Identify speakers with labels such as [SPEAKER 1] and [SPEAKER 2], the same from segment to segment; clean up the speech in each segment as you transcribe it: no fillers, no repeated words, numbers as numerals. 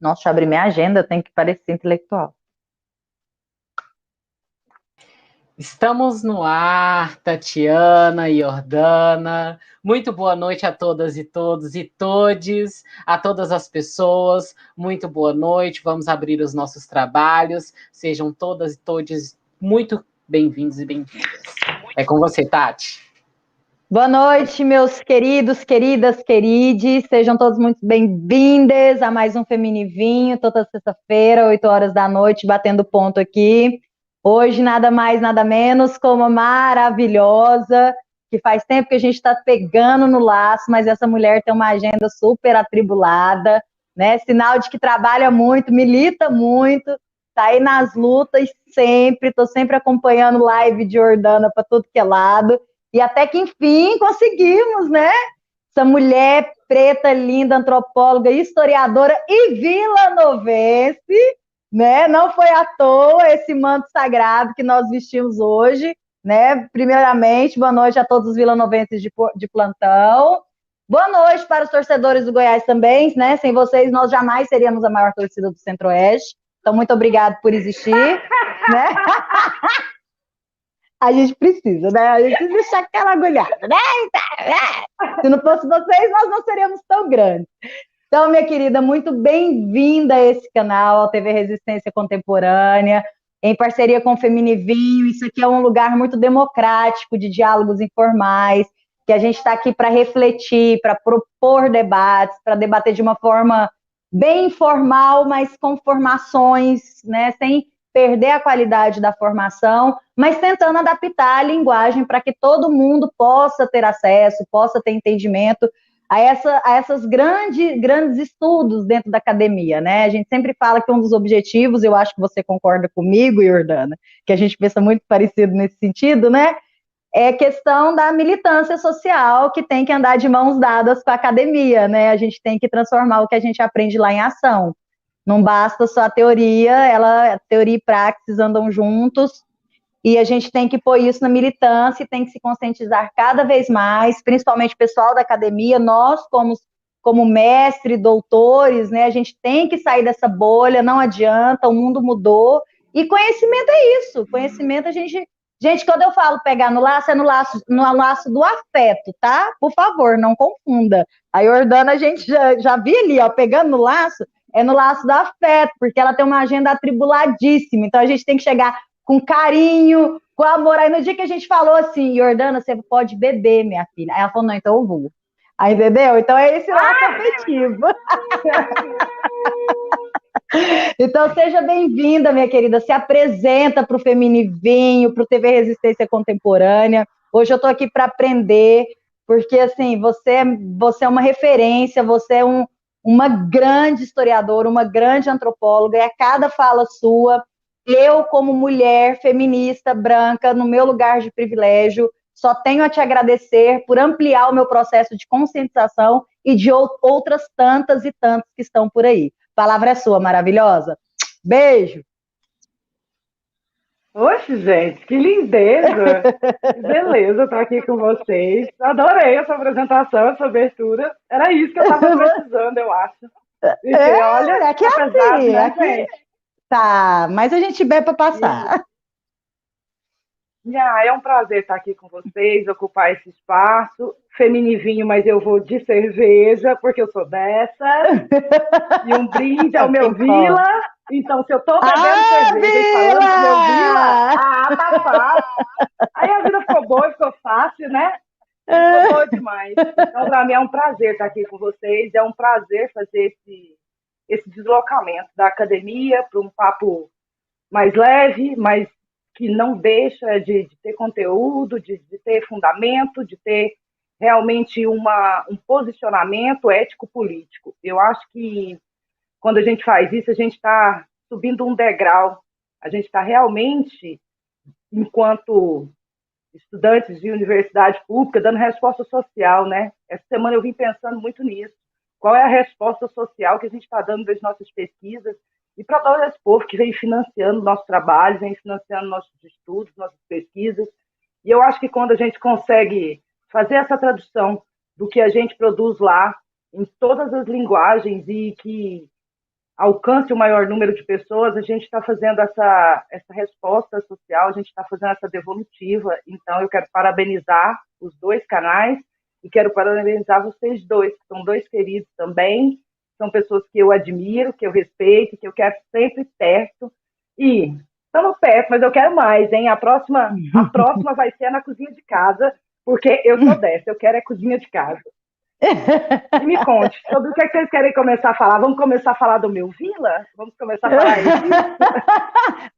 [SPEAKER 1] Nossa, deixa eu abrir minha agenda, tem que parecer intelectual.
[SPEAKER 2] Estamos no ar, Tatiana e Jordana. Muito boa noite a todas e todos e todes, a todas as pessoas. Muito boa noite. Vamos abrir os nossos trabalhos. Sejam todas e todes muito bem-vindos e bem-vindas. É com você, Tati.
[SPEAKER 1] Boa noite, meus queridos, queridas, querides. Sejam todos muito bem-vindos a mais um Feminivinho, toda sexta-feira, 8 horas da noite, batendo ponto aqui. Hoje, nada mais, nada menos, como uma maravilhosa, que faz tempo que a gente está pegando no laço, mas essa mulher tem uma agenda super atribulada, né? Sinal de que trabalha muito, milita muito, tá aí nas lutas sempre, tô sempre acompanhando live de Jordana para tudo que é lado. E até que, enfim, conseguimos, né? Essa mulher preta, linda, antropóloga, historiadora e vilanovense, né? Não foi à toa esse manto sagrado que nós vestimos hoje, né? Primeiramente, boa noite a todos os vilanovenses de plantão. Boa noite para os torcedores do Goiás também, né? Sem vocês, nós jamais seríamos a maior torcida do Centro-Oeste. Então, muito obrigado por existir, né? A gente precisa, né? A gente precisa deixar aquela agulhada, né? Se não fosse vocês, nós não seríamos tão grandes. Então, minha querida, muito bem-vinda a esse canal, a TV Resistência Contemporânea, em parceria com o Feminivinho. Isso aqui é um lugar muito democrático, de diálogos informais, que a gente está aqui para refletir, para propor debates, para debater de uma forma bem informal, mas com formações, né? Sem perder a qualidade da formação, mas tentando adaptar a linguagem para que todo mundo possa ter acesso, possa ter entendimento a essas grandes estudos dentro da academia, né? A gente sempre fala que um dos objetivos, eu acho que você concorda comigo, Jordana, que a gente pensa muito parecido nesse sentido, né? É questão da militância social que tem que andar de mãos dadas com a academia, né? A gente tem que transformar o que a gente aprende lá em ação. Não basta só a teoria, teoria e praxis andam juntos, e a gente tem que pôr isso na militância, tem que se conscientizar cada vez mais, principalmente o pessoal da academia, nós como mestre, doutores, né, a gente tem que sair dessa bolha, não adianta, o mundo mudou, e conhecimento é isso, conhecimento gente, quando eu falo pegar no laço, é no laço do afeto, tá? Por favor, não confunda. A Jordana, a gente já viu ali, ó, pegando no laço, é no laço do afeto, porque ela tem uma agenda atribuladíssima, então a gente tem que chegar com carinho, com amor. Aí no dia que a gente falou assim, Jordana, você pode beber, minha filha. Aí ela falou, não, então eu vou. Aí, entendeu? Então é esse laço afetivo. Então seja bem-vinda, minha querida. Se apresenta para o Feminivinho, para o TV Resistência Contemporânea. Hoje eu estou aqui para aprender, porque assim, você é uma referência, você é uma grande historiadora, uma grande antropóloga, e a cada fala sua, eu, como mulher feminista, branca, no meu lugar de privilégio, só tenho a te agradecer por ampliar o meu processo de conscientização e de outras tantas e tantas que estão por aí. A palavra é sua, maravilhosa. Beijo!
[SPEAKER 3] Oxe, gente, que lindeza! Que beleza estar aqui com vocês. Adorei essa apresentação, essa abertura. Era isso que eu estava precisando, eu acho. Porque, olha,
[SPEAKER 1] aqui é
[SPEAKER 3] pesado,
[SPEAKER 1] assim,
[SPEAKER 3] né,
[SPEAKER 1] aqui
[SPEAKER 3] gente?
[SPEAKER 1] tá, mas a gente bebe para passar.
[SPEAKER 3] É um prazer estar aqui com vocês, ocupar esse espaço. Feminivinho, mas eu vou de cerveja, porque eu sou dessas. E um brinde ao meu Vila. Então, se eu estou bebendo cerveja e falando do meu Vila, tá fácil. Aí a vida ficou boa, ficou fácil, né? Ficou boa demais. Então, para mim é um prazer estar aqui com vocês. É um prazer fazer esse deslocamento da academia para um papo mais leve, mas que não deixa de ter conteúdo, de ter fundamento, de ter realmente um posicionamento ético-político. Eu acho que quando a gente faz isso, a gente está subindo um degrau, a gente está realmente, enquanto estudantes de universidade pública, dando resposta social, né? Essa semana eu vim pensando muito nisso. Qual é a resposta social que a gente está dando das nossas pesquisas e para todo esse povo que vem financiando o nosso trabalho, vem financiando nossos estudos, nossas pesquisas. E eu acho que quando a gente consegue fazer essa tradução do que a gente produz lá, em todas as linguagens, e que alcance o maior número de pessoas, a gente está fazendo essa resposta social, a gente está fazendo essa devolutiva. Então, eu quero parabenizar os dois canais e quero parabenizar vocês dois, que são dois queridos também, são pessoas que eu admiro, que eu respeito, que eu quero sempre perto. E estamos perto, mas eu quero mais, hein? A próxima vai ser na cozinha de casa, porque eu sou dessa, eu quero cozinha de casa. E me conte, sobre o que vocês querem começar a falar? Vamos começar a falar do meu Vila? Vamos começar a falar disso?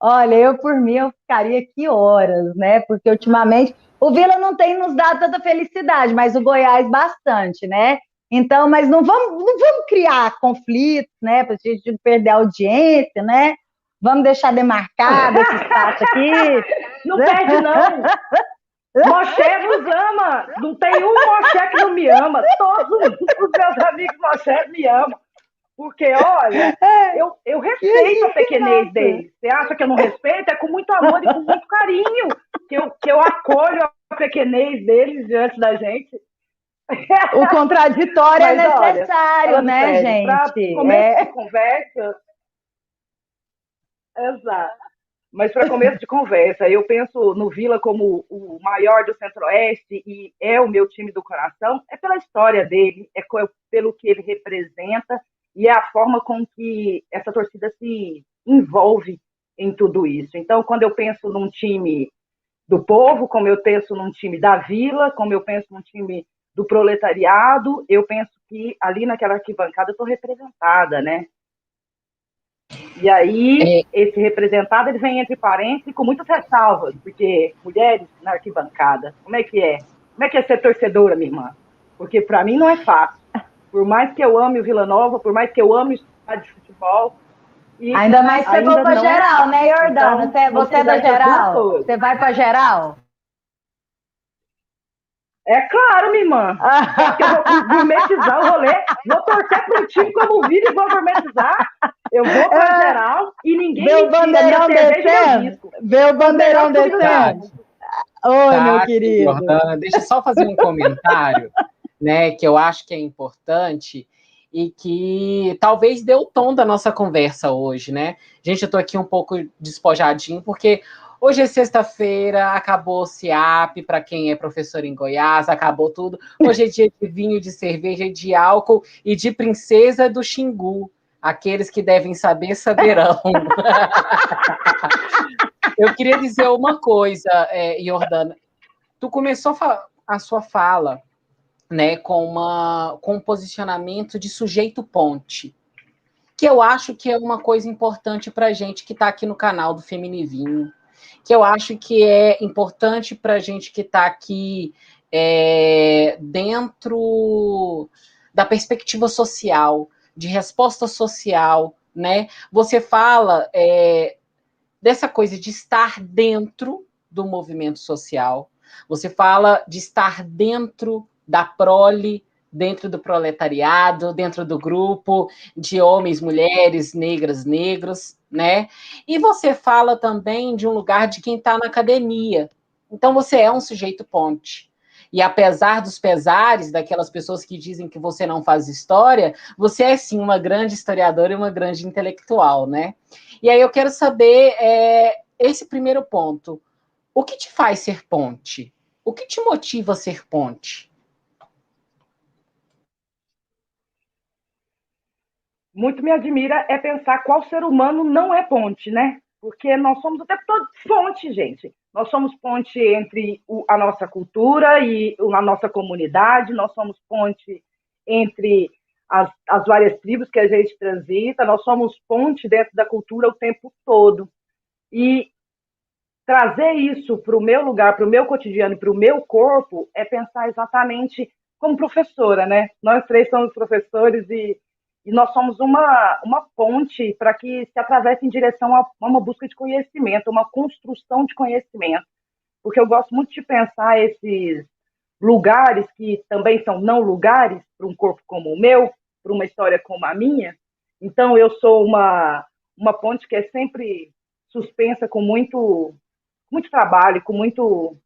[SPEAKER 1] Olha, eu por mim, eu ficaria aqui horas, né? Porque ultimamente o Vila não tem nos dado tanta felicidade, mas o Goiás bastante, né? Então, mas não vamos criar conflitos, né? Para a gente não perder a audiência, né? Vamos deixar demarcado esse espaço aqui.
[SPEAKER 3] Não perde, não! Moché vos ama! Não tem um Moché que não me ama. Todos os meus amigos Moché me amam. Porque, olha, eu respeito a pequenez deles. Você acha que eu não respeito? É com muito amor e com muito carinho que eu acolho a pequenez deles diante da gente.
[SPEAKER 1] O contraditório é necessário, olha, né, sério, gente?
[SPEAKER 3] Para começo de conversa... Exato. Mas para começo de conversa, eu penso no Vila como o maior do Centro-Oeste e é o meu time do coração, é pela história dele, é pelo que ele representa e é a forma com que essa torcida se envolve em tudo isso. Então, quando eu penso num time do povo, como eu penso num time da Vila, como eu penso num time do proletariado, eu penso que ali naquela arquibancada eu estou representada, né? E aí, esse representado, ele vem entre parênteses com muitas ressalvas, porque mulheres na arquibancada, como é que é? Como é que é ser torcedora, minha irmã? Porque para mim não é fácil. Por mais que eu ame o Vila Nova, por mais que eu ame o estádio de futebol...
[SPEAKER 1] Ainda mais que você for para geral, né, Jordana? Então, você é da geral? Você vai para geral?
[SPEAKER 3] É claro, minha irmã. Porque eu vou gourmetizar o rolê, vou torcer para um time como o Vila e vou gourmetizar. Eu vou para geral e ninguém
[SPEAKER 1] vê o bandeirão descendo. Vê o bandeirão descendo. Oi, meu querido.
[SPEAKER 2] Jordana, deixa eu só fazer um comentário, né, que eu acho que é importante e que talvez dê o tom da nossa conversa hoje, né? Gente, eu tô aqui um pouco despojadinho, porque hoje é sexta-feira, acabou o CIAP, para quem é professor em Goiás, acabou tudo. Hoje é dia de vinho, de cerveja, de álcool e de princesa do Xingu. Aqueles que devem saber, saberão. Eu queria dizer uma coisa, Jordana. Tu começou a sua fala, né, com um posicionamento de sujeito ponte, que eu acho que é uma coisa importante para a gente que está aqui no canal do Feminivinho, que eu acho que é importante para a gente que está aqui dentro da perspectiva social, de resposta social, né? Você fala dessa coisa de estar dentro do movimento social, você fala de estar dentro da prole, dentro do proletariado, dentro do grupo de homens, mulheres, negras, negros, né? E você fala também de um lugar de quem está na academia. Então, você é um sujeito ponte. E apesar dos pesares daquelas pessoas que dizem que você não faz história, você é, sim, uma grande historiadora e uma grande intelectual, né? E aí eu quero saber esse primeiro ponto. O que te faz ser ponte? O que te motiva a ser ponte?
[SPEAKER 3] Muito me admira é pensar qual ser humano não é ponte, né? Porque nós somos o tempo todo ponte, gente. Nós somos ponte entre a nossa cultura e a nossa comunidade, nós somos ponte entre as várias tribos que a gente transita, nós somos ponte dentro da cultura o tempo todo. E trazer isso para o meu lugar, para o meu cotidiano, para o meu corpo, é pensar exatamente como professora, né? Nós três somos professores e nós somos uma ponte para que se atravesse em direção a uma busca de conhecimento, uma construção de conhecimento. Porque eu gosto muito de pensar esses lugares que também são não lugares para um corpo como o meu, para uma história como a minha. Então, eu sou uma ponte que é sempre suspensa com muito trabalho, com muito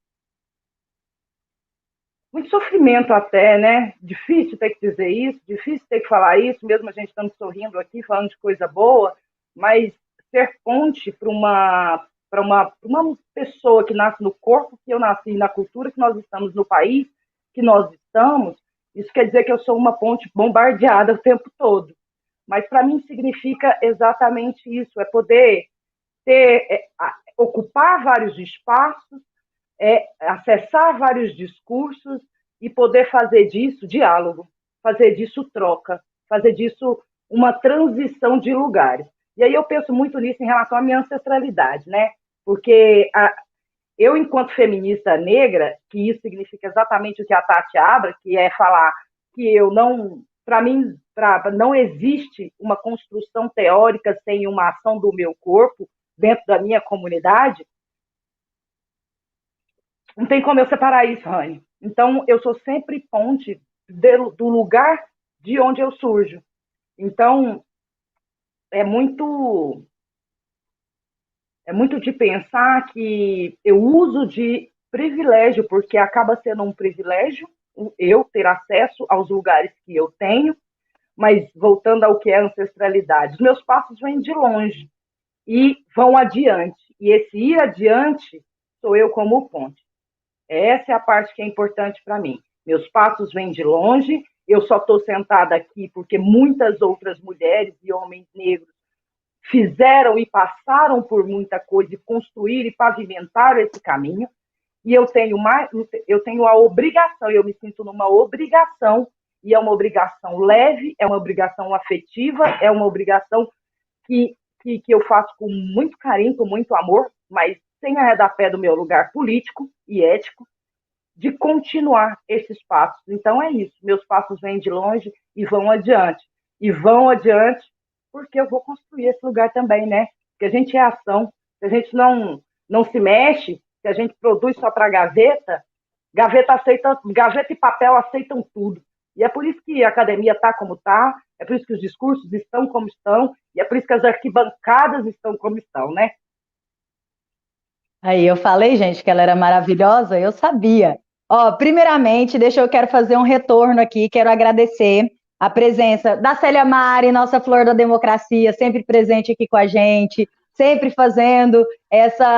[SPEAKER 3] muito sofrimento até, né? Difícil ter que dizer isso, difícil ter que falar isso, mesmo a gente estando sorrindo aqui, falando de coisa boa, mas ser ponte para uma pessoa que nasce no corpo que eu nasci, na cultura que nós estamos, no país que nós estamos, isso quer dizer que eu sou uma ponte bombardeada o tempo todo. Mas para mim significa exatamente isso, é poder ocupar vários espaços, acessar vários discursos e poder fazer disso diálogo, fazer disso troca, fazer disso uma transição de lugares. E aí eu penso muito nisso em relação à minha ancestralidade, né? Porque eu, enquanto feminista negra, que isso significa exatamente o que a Tati Abra, que é falar que eu não, para mim, não existe uma construção teórica sem uma ação do meu corpo dentro da minha comunidade, não tem como eu separar isso, Rani. Então, eu sou sempre ponte do lugar de onde eu surjo. Então, é muito de pensar que eu uso de privilégio, porque acaba sendo um privilégio eu ter acesso aos lugares que eu tenho, mas voltando ao que é ancestralidade, os meus passos vêm de longe e vão adiante. E esse ir adiante sou eu como ponte. Essa é a parte que é importante para mim. Meus passos vêm de longe, eu só estou sentada aqui porque muitas outras mulheres e homens negros fizeram e passaram por muita coisa e construíram e pavimentaram esse caminho. E eu tenho a obrigação, eu me sinto numa obrigação, e é uma obrigação leve, é uma obrigação afetiva, é uma obrigação que eu faço com muito carinho, com muito amor, mas sem arredar pé do meu lugar político e ético, de continuar esses passos. Então é isso, meus passos vêm de longe e vão adiante. E vão adiante porque eu vou construir esse lugar também, né? Porque a gente é ação, se a gente não se mexe, se a gente produz só para gaveta e papel aceitam tudo. E é por isso que a academia está como está, é por isso que os discursos estão como estão, e é por isso que as arquibancadas estão como estão, né?
[SPEAKER 1] Aí eu falei, gente, que ela era maravilhosa, eu sabia. Ó, primeiramente, eu quero fazer um retorno aqui, quero agradecer a presença da Célia Mari, nossa flor da democracia, sempre presente aqui com a gente, sempre fazendo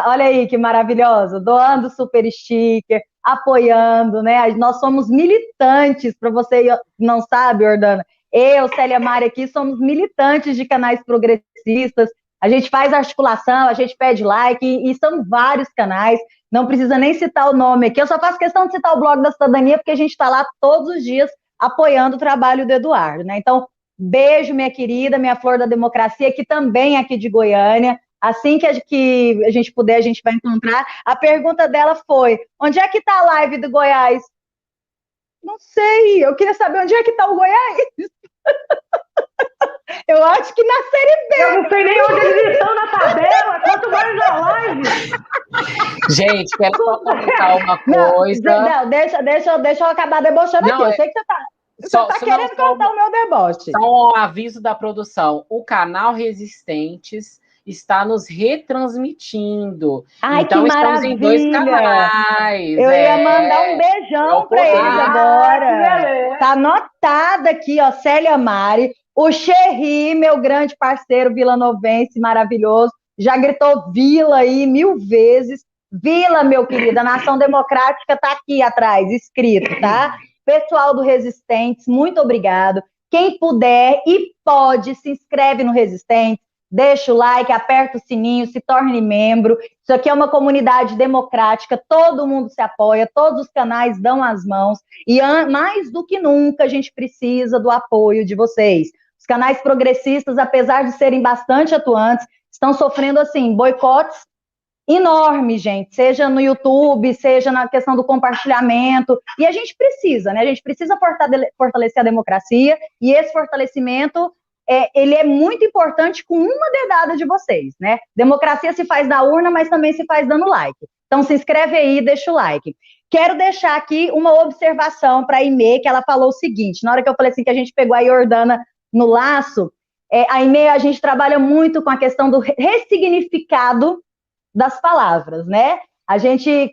[SPEAKER 1] olha aí que maravilhosa, doando super sticker, apoiando, né? Nós somos militantes, para você que não sabe, Jordana, eu, Célia Mari aqui, somos militantes de canais progressistas, a gente faz articulação, a gente pede like, e são vários canais, não precisa nem citar o nome aqui, eu só faço questão de citar o Blog da Cidadania, porque a gente está lá todos os dias apoiando o trabalho do Eduardo, né? Então, beijo, minha querida, minha flor da democracia, que também é aqui de Goiânia. Assim que a gente puder, a gente vai encontrar. A pergunta dela foi: onde é que está a live do Goiás? Não sei, eu queria saber onde é que está o Goiás. Eu acho que na Série B.
[SPEAKER 3] Eu não sei nem onde eles estão na tabela, quanto mais na live.
[SPEAKER 2] Gente, quero só comentar uma coisa.
[SPEAKER 1] Não, deixa eu acabar debochando aqui. Eu sei que você está querendo contar o meu deboche.
[SPEAKER 2] Só um aviso da produção. O canal Resistentes está nos retransmitindo.
[SPEAKER 1] Ai,
[SPEAKER 2] então,
[SPEAKER 1] que
[SPEAKER 2] estamos
[SPEAKER 1] maravilha.
[SPEAKER 2] Em 2 canais.
[SPEAKER 1] Eu ia mandar um beijão para eles agora. Tá anotada aqui, ó, Célia Mari. O Xerri, meu grande parceiro vilanovense maravilhoso, já gritou Vila aí 1000 vezes. Vila, meu querido, a Nação Democrática tá aqui atrás, escrito, tá? Pessoal do Resistentes, muito obrigado. Quem puder e pode, se inscreve no Resistentes, deixa o like, aperta o sininho, se torne membro. Isso aqui é uma comunidade democrática, todo mundo se apoia, todos os canais dão as mãos. E mais do que nunca, a gente precisa do apoio de vocês. Os canais progressistas, apesar de serem bastante atuantes, estão sofrendo, assim, boicotes enormes, gente, seja no YouTube, seja na questão do compartilhamento, e a gente precisa, né? A gente precisa fortalecer a democracia, e esse fortalecimento, ele é muito importante com uma dedada de vocês, né? Democracia se faz na urna, mas também se faz dando like. Então se inscreve aí, deixa o like. Quero deixar aqui uma observação para a Aimee, que ela falou o seguinte, na hora que eu falei assim que a gente pegou a Jordana no laço, a Aimee, a gente trabalha muito com a questão do ressignificado das palavras, né? A gente,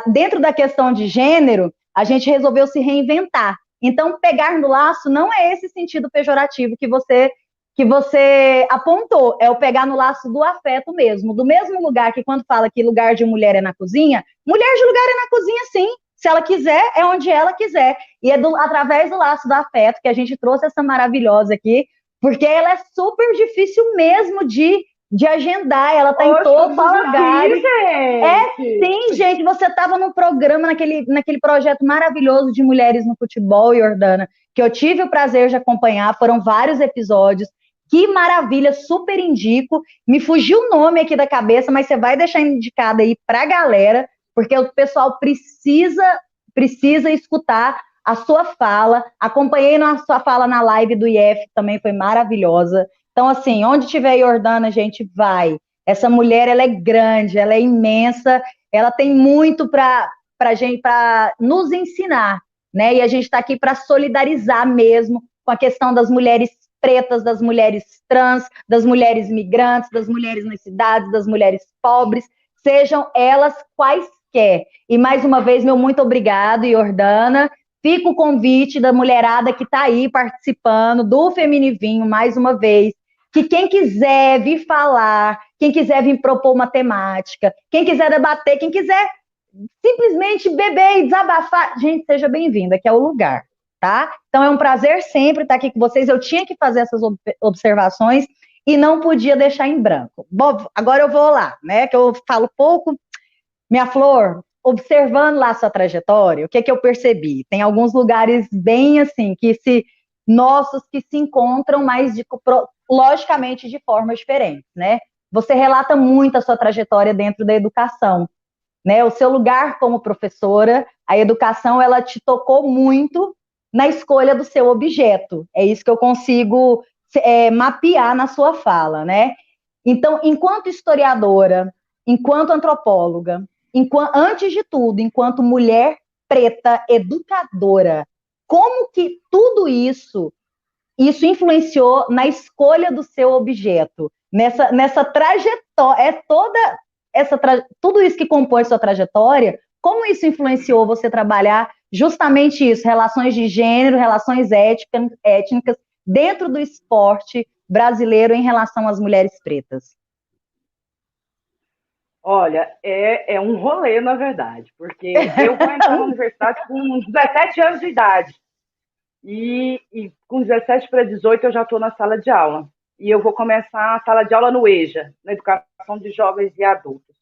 [SPEAKER 1] dentro da questão de gênero, a gente resolveu se reinventar. Então, pegar no laço não é esse sentido pejorativo que você apontou, é o pegar no laço do afeto mesmo, do mesmo lugar que quando fala que lugar de mulher é na cozinha, mulher de lugar é na cozinha sim, se ela quiser, é onde ela quiser, e é através do laço do afeto que a gente trouxe essa maravilhosa aqui, porque ela é super difícil mesmo de agendar, ela está em todos os lugares. Sim, gente, você estava num programa, naquele projeto maravilhoso de mulheres no futebol, Jordana, que eu tive o prazer de acompanhar, foram vários episódios. Que maravilha, super indico. Me fugiu o nome aqui da cabeça, mas você vai deixar indicado aí para a galera, porque o pessoal precisa escutar a sua fala. Acompanhei a sua fala na live do IF, também foi maravilhosa. Então, assim, onde tiver Jordana, gente, vai. Essa mulher, ela é grande, ela é imensa, ela tem muito para nos ensinar, né? E a gente está aqui para solidarizar mesmo com a questão das mulheres pretas, das mulheres trans, das mulheres migrantes, das mulheres nas cidades, das mulheres pobres, sejam elas quaisquer. E mais uma vez, meu muito obrigado, Jordana. Fica o convite da mulherada que está aí participando do Feminivinho, mais uma vez, que quem quiser vir falar, quem quiser vir propor uma temática, quem quiser debater, quem quiser simplesmente beber e desabafar, gente, seja bem-vinda, que é o lugar. Tá? Então é um prazer sempre estar aqui com vocês. Eu tinha que fazer essas observações e não podia deixar em branco. Bom, agora eu vou lá, né? Que eu falo pouco. Minha flor, observando lá a sua trajetória, o que eu percebi? Tem alguns lugares bem assim, nossos que se encontram, mas logicamente de formas diferentes, né? Você relata muito a sua trajetória dentro da educação, né? O seu lugar como professora, a educação, ela te tocou muito na escolha do seu objeto. É isso que eu consigo mapear na sua fala, né? Então, enquanto historiadora, enquanto antropóloga, antes de tudo, enquanto mulher preta, educadora, como que tudo isso influenciou na escolha do seu objeto, nessa trajetória, tudo isso que compõe sua trajetória, como isso influenciou você trabalhar justamente isso, relações de gênero, relações étnicas dentro do esporte brasileiro em relação às mulheres pretas?
[SPEAKER 3] Olha, é um rolê, na verdade, porque eu vou entrar na universidade com 17 anos de idade. E com 17 para 18 eu já estou na sala de aula. E eu vou começar a sala de aula no EJA, na Educação de Jovens e Adultos.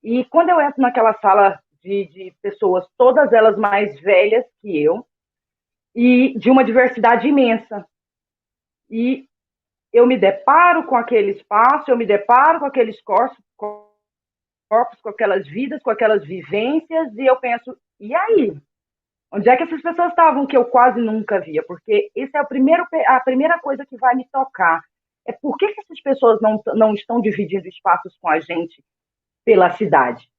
[SPEAKER 3] E quando eu entro naquela sala de pessoas, todas elas mais velhas que eu, e de uma diversidade imensa. E eu me deparo com aquele espaço, eu me deparo com aqueles corpos, com aquelas vidas, com aquelas vivências, e eu penso, e aí? Onde é que essas pessoas estavam que eu quase nunca via? Porque essa é a primeira coisa que vai me tocar. É por que essas pessoas não estão dividindo espaços com a gente pela cidade?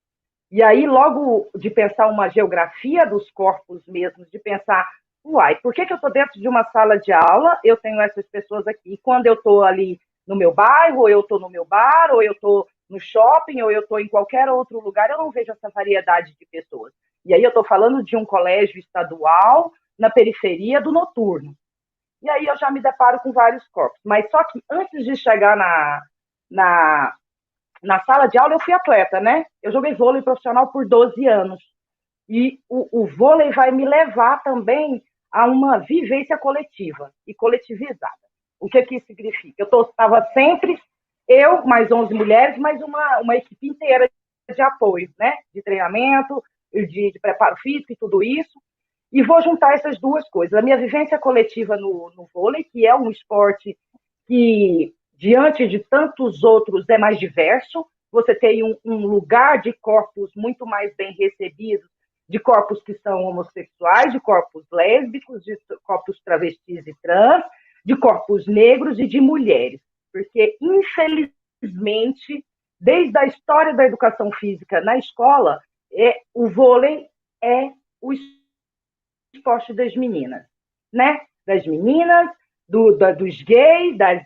[SPEAKER 3] E aí, logo de pensar uma geografia dos corpos mesmos, de pensar, uai, por que eu estou dentro de uma sala de aula, eu tenho essas pessoas aqui, e quando eu estou ali no meu bairro, ou eu estou no meu bar, ou eu estou no shopping, ou eu estou em qualquer outro lugar, eu não vejo essa variedade de pessoas. E aí eu estou falando de um colégio estadual na periferia do noturno. E aí eu já me deparo com vários corpos. Mas só que antes de chegar na sala de aula, eu fui atleta, né? Eu joguei vôlei profissional por 12 anos. E o vôlei vai me levar também a uma vivência coletiva e coletivizada. O que isso significa? Eu estava sempre, eu, mais 11 mulheres, mais uma equipe inteira de apoio, né? De treinamento, de preparo físico e tudo isso. E vou juntar essas duas coisas. A minha vivência coletiva no vôlei, que é um esporte que, diante de tantos outros, é mais diverso. Você tem um lugar de corpos muito mais bem recebidos, de corpos que são homossexuais, de corpos lésbicos, de corpos travestis e trans, de corpos negros e de mulheres. Porque, infelizmente, desde a história da educação física na escola, o vôlei é o esporte das meninas, né? Das meninas, dos gays, das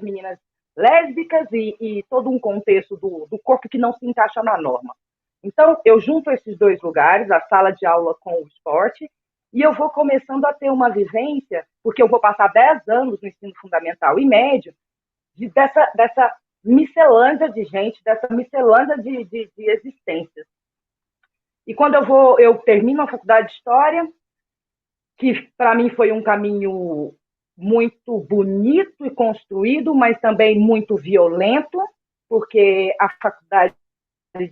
[SPEAKER 3] meninas lésbicas e todo um contexto do corpo que não se encaixa na norma. Então, eu junto esses dois lugares, a sala de aula com o esporte, e eu vou começando a ter uma vivência, porque eu vou passar 10 anos no ensino fundamental e médio, dessa miscelânea de gente, dessa miscelânea de existências. E quando eu termino a faculdade de História, que para mim foi um caminho muito bonito e construído, mas também muito violento, porque a faculdade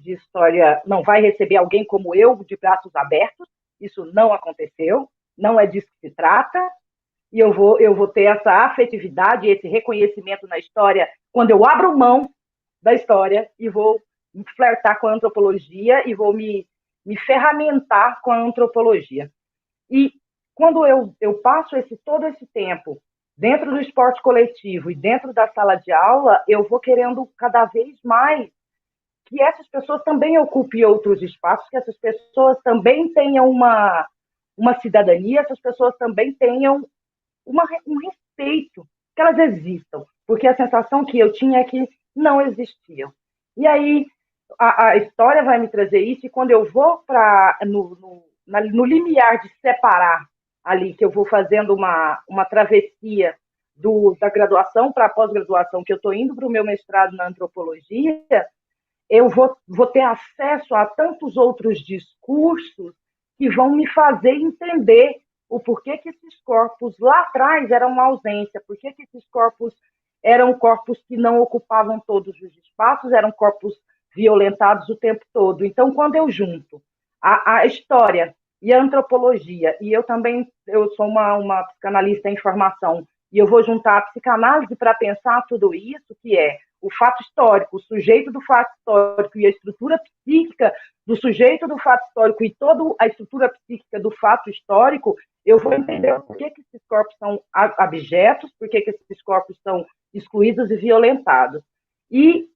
[SPEAKER 3] de História não vai receber alguém como eu de braços abertos, isso não aconteceu, não é disso que se trata, e eu vou ter essa afetividade, esse reconhecimento na história, quando eu abro mão da história e vou flertar com a antropologia e vou me ferramentar com a antropologia. E quando eu passo todo esse tempo dentro do esporte coletivo e dentro da sala de aula, eu vou querendo cada vez mais que essas pessoas também ocupem outros espaços, que essas pessoas também tenham uma cidadania, essas pessoas também tenham um respeito, que elas existam. Porque a sensação que eu tinha é que não existiam. E aí a história vai me trazer isso, e quando eu vou no limiar de separar ali, que eu vou fazendo uma travessia da graduação para a pós-graduação, que eu estou indo para o meu mestrado na antropologia, eu vou ter acesso a tantos outros discursos que vão me fazer entender o porquê que esses corpos lá atrás eram uma ausência, porquê que esses corpos eram corpos que não ocupavam todos os espaços, eram corpos violentados o tempo todo. Então, quando eu junto a história e a antropologia, e eu sou uma psicanalista em formação, e eu vou juntar a psicanálise para pensar tudo isso, que é o fato histórico, o sujeito do fato histórico e a estrutura psíquica do sujeito do fato histórico e toda a estrutura psíquica do fato histórico, eu vou entender por que esses corpos são abjetos, por que esses corpos são excluídos e violentados. E,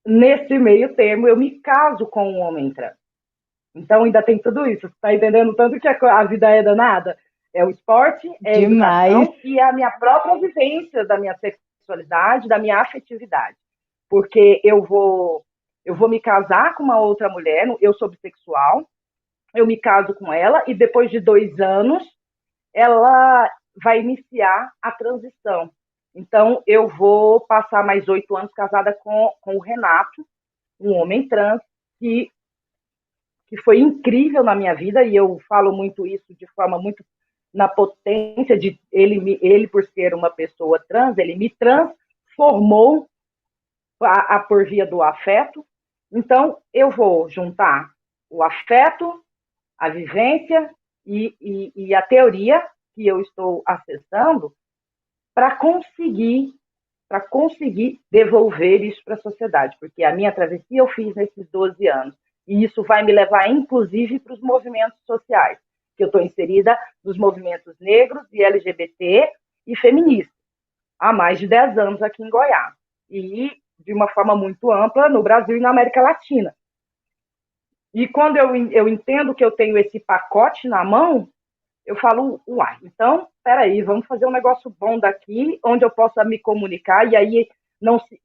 [SPEAKER 3] nesse meio termo, eu me caso com um homem trans. Então, ainda tem tudo isso. Você está entendendo tanto que a vida é danada? É o esporte, é a educação e a minha própria vivência da minha sexualidade, da minha afetividade. Porque eu vou me casar com uma outra mulher, eu sou bissexual, eu me caso com ela e depois de 2 anos ela vai iniciar a transição. Então, eu vou passar mais 8 anos casada com o Renato, um homem trans que foi incrível na minha vida, e eu falo muito isso de forma muito na potência de ele por ser uma pessoa trans, ele me transformou por via do afeto. Então, eu vou juntar o afeto, a vivência e a teoria que eu estou acessando para conseguir devolver isso para a sociedade, porque a minha travessia eu fiz nesses 12 anos, e isso vai me levar, inclusive, para os movimentos sociais, que eu estou inserida nos movimentos negros e LGBT e feministas, há mais de 10 anos aqui em Goiás, e de uma forma muito ampla no Brasil e na América Latina. E quando eu entendo que eu tenho esse pacote na mão, eu falo, uai, então, peraí, vamos fazer um negócio bom daqui, onde eu possa me comunicar, e aí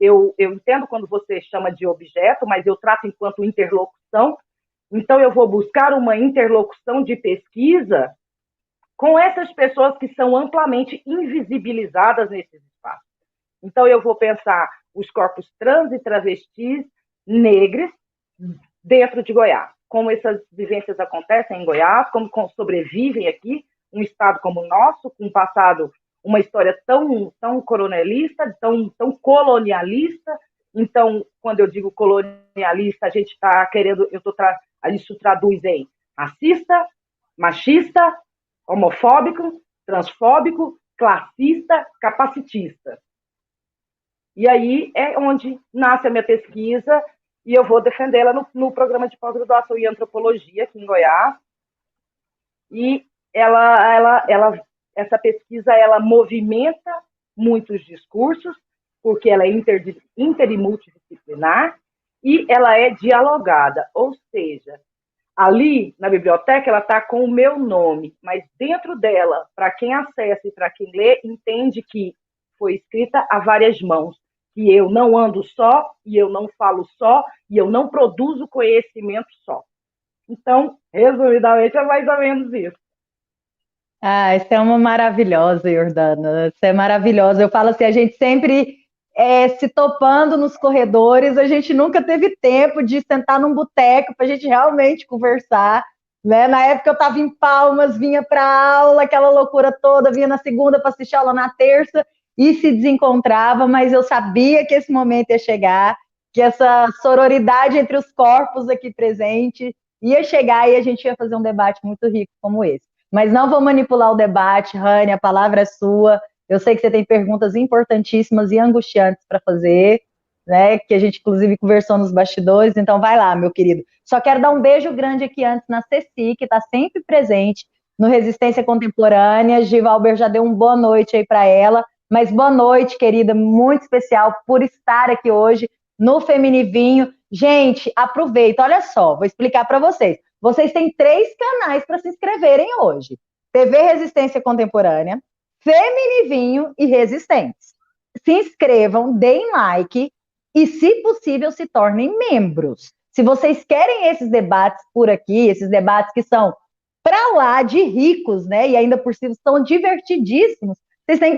[SPEAKER 3] eu entendo quando você chama de objeto, mas eu trato enquanto interlocução, então eu vou buscar uma interlocução de pesquisa com essas pessoas que são amplamente invisibilizadas nesses espaços. Então eu vou pensar os corpos trans e travestis negros dentro de Goiás, como essas vivências acontecem em Goiás, como sobrevivem aqui, um estado como o nosso, com um passado, uma história tão coronelista, tão colonialista. Então, quando eu digo colonialista, a gente está querendo, isso traduz em racista, machista, homofóbico, transfóbico, classista, capacitista. E aí é onde nasce a minha pesquisa, e eu vou defendê-la no programa de pós-graduação em antropologia aqui em Goiás. E essa pesquisa ela movimenta muitos discursos, porque ela é inter e multidisciplinar, e ela é dialogada, ou seja, ali na biblioteca ela está com o meu nome, mas dentro dela, para quem acessa e para quem lê, entende que foi escrita a várias mãos, E eu não ando só, e eu não falo só, e eu não produzo conhecimento só. Então, resumidamente, é mais ou menos isso.
[SPEAKER 1] Ah, isso é uma maravilhosa, Jordana. Isso é maravilhosa. Eu falo assim, a gente sempre se topando nos corredores, a gente nunca teve tempo de sentar num boteco para a gente realmente conversar, né? Na época eu estava em Palmas, vinha para aula, aquela loucura toda, vinha na segunda para assistir aula na terça e se desencontrava, mas eu sabia que esse momento ia chegar, que essa sororidade entre os corpos aqui presentes ia chegar e a gente ia fazer um debate muito rico como esse. Mas não vou manipular o debate, Rani, a palavra é sua. Eu sei que você tem perguntas importantíssimas e angustiantes para fazer, né? Que a gente, inclusive, conversou nos bastidores. Então, vai lá, meu querido. Só quero dar um beijo grande aqui antes na Ceci, que está sempre presente no Resistência Contemporânea. Givalber já deu uma boa noite aí para ela. Mas boa noite, querida, muito especial por estar aqui hoje no Feminivinho. Gente, aproveita, olha só, vou explicar para vocês. Vocês têm 3 canais para se inscreverem hoje: TV Resistência Contemporânea, Feminivinho e Resistentes. Se inscrevam, deem like e, se possível, se tornem membros. Se vocês querem esses debates por aqui, esses debates que são para lá de ricos, né? E ainda por cima são divertidíssimos,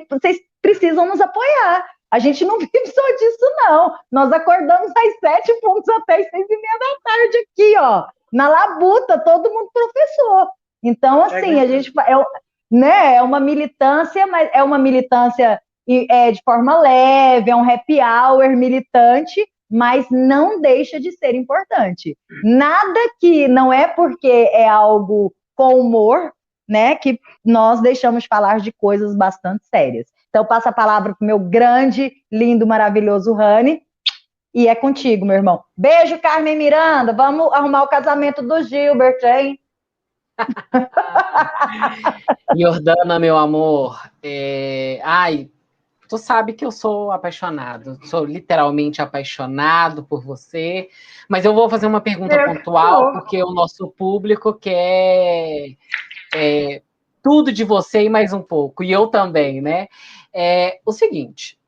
[SPEAKER 1] vocês precisam nos apoiar. A gente não vive só disso, não. Nós acordamos às 7 pontos até às 6:30 da tarde aqui, ó. Na labuta, todo mundo professor. Então, assim, a gente é uma militância, mas é uma militância de forma leve, é um happy hour militante, mas não deixa de ser importante. Nada que não é porque é algo com humor, né, que nós deixamos de falar de coisas bastante sérias. Então, passo a palavra para o meu grande, lindo, maravilhoso Rani. E é contigo, meu irmão. Beijo, Carmen Miranda. Vamos arrumar o casamento do Gilbert, hein?
[SPEAKER 2] Jordana, meu amor. Ai, tu sabe que eu sou apaixonado. Sou literalmente apaixonado por você. Mas eu vou fazer uma pergunta pontual, porque o nosso público quer tudo de você e mais um pouco. E eu também, né? O seguinte.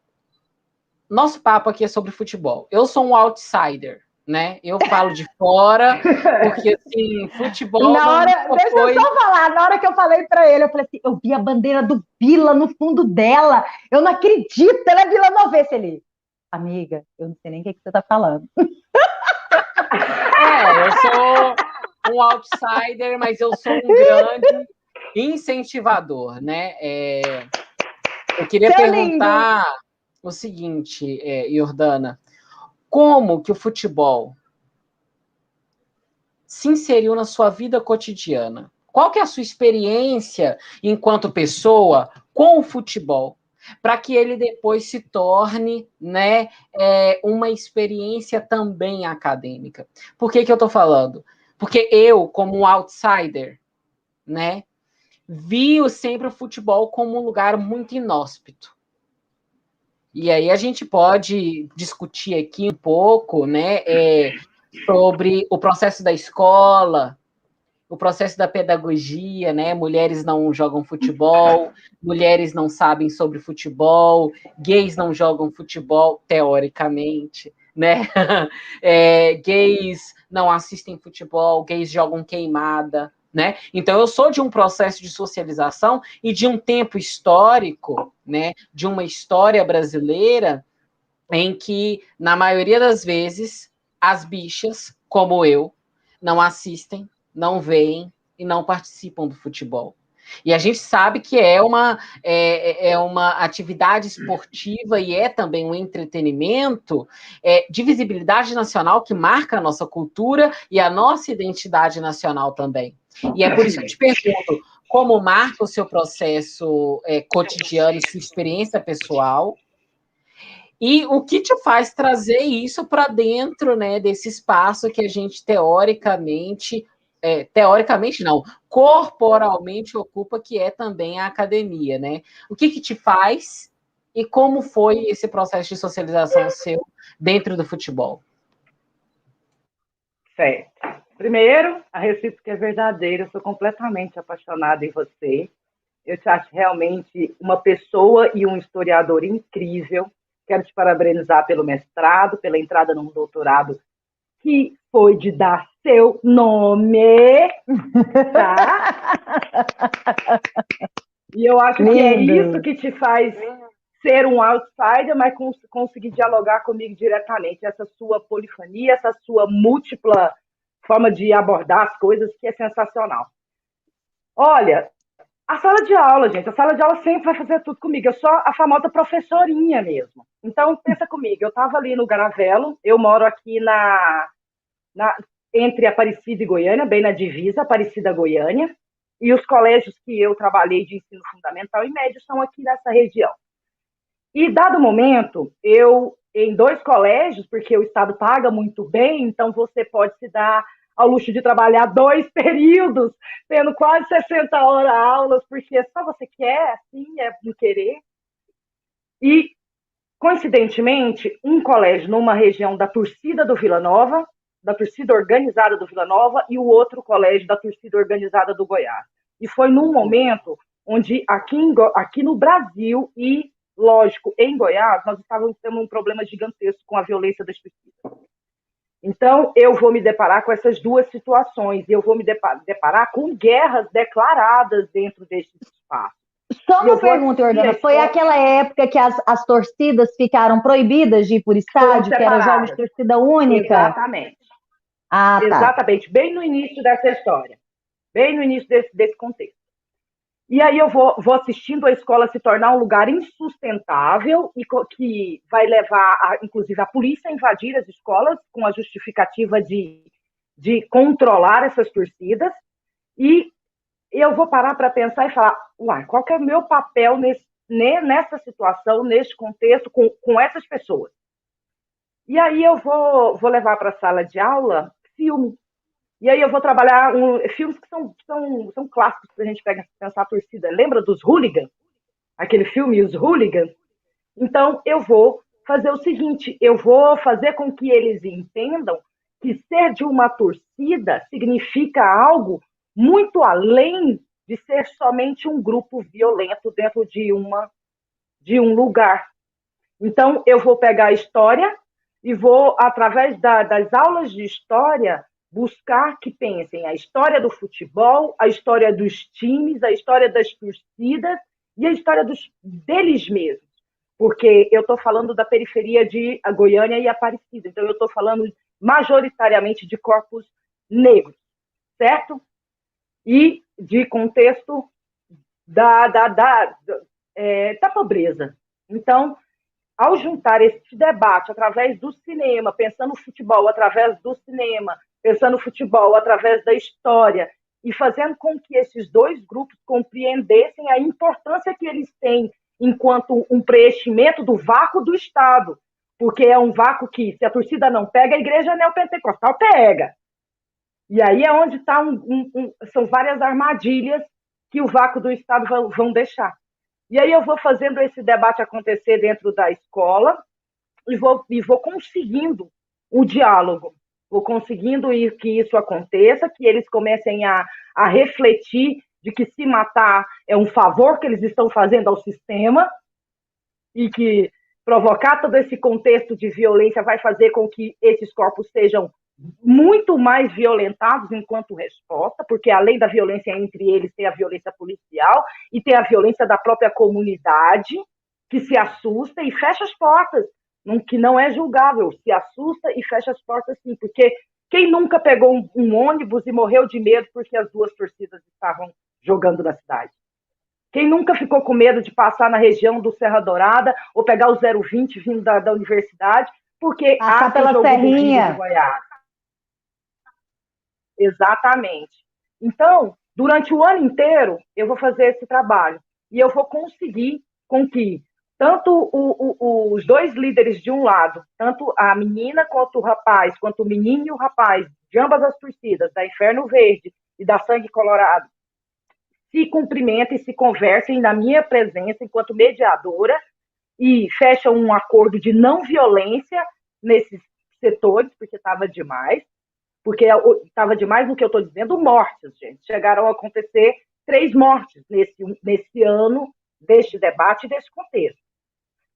[SPEAKER 2] Nosso papo aqui é sobre futebol. Eu sou um outsider, né? Eu falo de fora, porque, assim, futebol...
[SPEAKER 1] Deixa eu só falar, na hora que eu falei para ele, eu falei assim, eu vi a bandeira do Vila no fundo dela, eu não acredito, ela é Vila Novense ali. Amiga, eu não sei nem o que você tá falando.
[SPEAKER 2] Eu sou um outsider, mas eu sou um grande incentivador, né? Eu queria perguntar... lindo. O seguinte, Jordana, como que o futebol se inseriu na sua vida cotidiana? Qual que é a sua experiência enquanto pessoa com o futebol? Para que ele depois se torne, né, uma experiência também acadêmica. Por que eu estou falando? Porque eu, como um outsider, né, vi sempre o futebol como um lugar muito inóspito. E aí a gente pode discutir aqui um pouco, né, sobre o processo da escola, o processo da pedagogia, né? Mulheres não jogam futebol, mulheres não sabem sobre futebol, gays não jogam futebol, teoricamente, né? Gays não assistem futebol, gays jogam queimada, né? Então, eu sou de um processo de socialização e de um tempo histórico, né, de uma história brasileira em que, na maioria das vezes, as bichas, como eu, não assistem, não veem e não participam do futebol. E a gente sabe que é uma atividade esportiva e é também um entretenimento de visibilidade nacional que marca a nossa cultura e a nossa identidade nacional também. E é por isso que eu te pergunto, como marca o seu processo cotidiano, sua experiência pessoal, e o que te faz trazer isso para dentro, né, desse espaço que a gente teoricamente não, corporalmente ocupa, que é também a academia, né? O que te faz e como foi esse processo de socialização seu dentro do futebol?
[SPEAKER 3] Certo. Primeiro, a recíproca é verdadeira, eu sou completamente apaixonada em você. Eu te acho realmente uma pessoa e um historiador incrível. quero te parabenizar pelo mestrado, pela entrada num doutorado, que foi de dar seu nome, tá? E eu acho que é isso que te faz ser um outsider, mas conseguir dialogar comigo diretamente. Essa sua polifania, essa sua múltipla forma de abordar as coisas, que é sensacional. Olha, a sala de aula, gente, a sala de aula sempre vai fazer tudo comigo. Eu sou a famosa professorinha mesmo. Então, pensa comigo, eu estava ali no Garavelo, eu moro aqui entre Aparecida e Goiânia, bem na divisa, Aparecida-Goiânia, e os colégios que eu trabalhei de ensino fundamental e médio são aqui nessa região. E, dado momento, eu, em 2 colégios, porque o Estado paga muito bem, então você pode se dar ao luxo de trabalhar 2 períodos, tendo quase 60 horas aulas, porque só você quer, assim, é não querer. E, coincidentemente, um colégio numa região da torcida do Vila Nova, da torcida organizada do Vila Nova, e o outro colégio da torcida organizada do Goiás. E foi num momento onde aqui no Brasil e, lógico, em Goiás, nós estávamos tendo um problema gigantesco com a violência das torcidas. Então, eu vou me deparar com essas 2 situações, e eu vou me deparar com guerras declaradas dentro desse espaço.
[SPEAKER 1] Só uma pergunta, Jordana, foi aquela época que as torcidas ficaram proibidas de ir por estádio, que era jogos de torcida única?
[SPEAKER 3] Exatamente.
[SPEAKER 1] Ah, tá.
[SPEAKER 3] Exatamente, bem no início dessa história, bem no início desse contexto. E aí eu vou assistindo a escola se tornar um lugar insustentável e que vai levar, inclusive, a polícia a invadir as escolas com a justificativa de controlar essas torcidas. E eu vou parar para pensar e falar, uai, qual que é o meu papel nessa situação, nesse contexto, com essas pessoas? E aí eu vou levar para a sala de aula filme. E aí eu vou trabalhar filmes que são clássicos para a gente pensar a torcida. Lembra dos Hooligans? Aquele filme, Os Hooligans? Então, eu vou fazer o seguinte, eu vou fazer com que eles entendam que ser de uma torcida significa algo muito além de ser somente um grupo violento dentro de um lugar. Então, eu vou pegar a história e vou, através das aulas de história, buscar que pensem a história do futebol, a história dos times, a história das torcidas e a história deles mesmos. Porque eu estou falando da periferia de Goiânia e Aparecida, então eu estou falando majoritariamente de corpos negros, certo? E de contexto da pobreza. Então, ao juntar esse debate através do cinema, pensando o futebol através do cinema, pensando o futebol através da história, e fazendo com que esses 2 grupos compreendessem a importância que eles têm enquanto um preenchimento do vácuo do Estado, porque é um vácuo que, se a torcida não pega, a igreja neopentecostal pega. E aí é onde são várias armadilhas que o vácuo do Estado vão deixar. E aí eu vou fazendo esse debate acontecer dentro da escola e vou conseguindo o diálogo, vou conseguindo que isso aconteça, que eles comecem a refletir de que se matar é um favor que eles estão fazendo ao sistema e que provocar todo esse contexto de violência vai fazer com que esses corpos sejam muito mais violentados enquanto resposta, porque além da violência entre eles, tem a violência policial e tem a violência da própria comunidade, que se assusta e fecha as portas, que não é julgável, se assusta e fecha as portas sim, porque quem nunca pegou um ônibus e morreu de medo porque as 2 torcidas estavam jogando na cidade? Quem nunca ficou com medo de passar na região do Serra Dourada ou pegar o 020 vindo da universidade, porque
[SPEAKER 1] passar pela Serrinha
[SPEAKER 3] de Goiás? Exatamente. Então, durante o ano inteiro, eu vou fazer esse trabalho e eu vou conseguir com que tanto os 2 líderes de um lado, tanto a menina quanto o rapaz, quanto o menino e o rapaz, de ambas as torcidas, da Inferno Verde e da Sangue Colorado, se cumprimentem e se conversem na minha presença enquanto mediadora e fecham um acordo de não violência nesses setores, porque estava demais. Porque estava demais no que eu estou dizendo, mortes, gente. Chegaram a acontecer 3 mortes nesse ano, deste debate e desse contexto.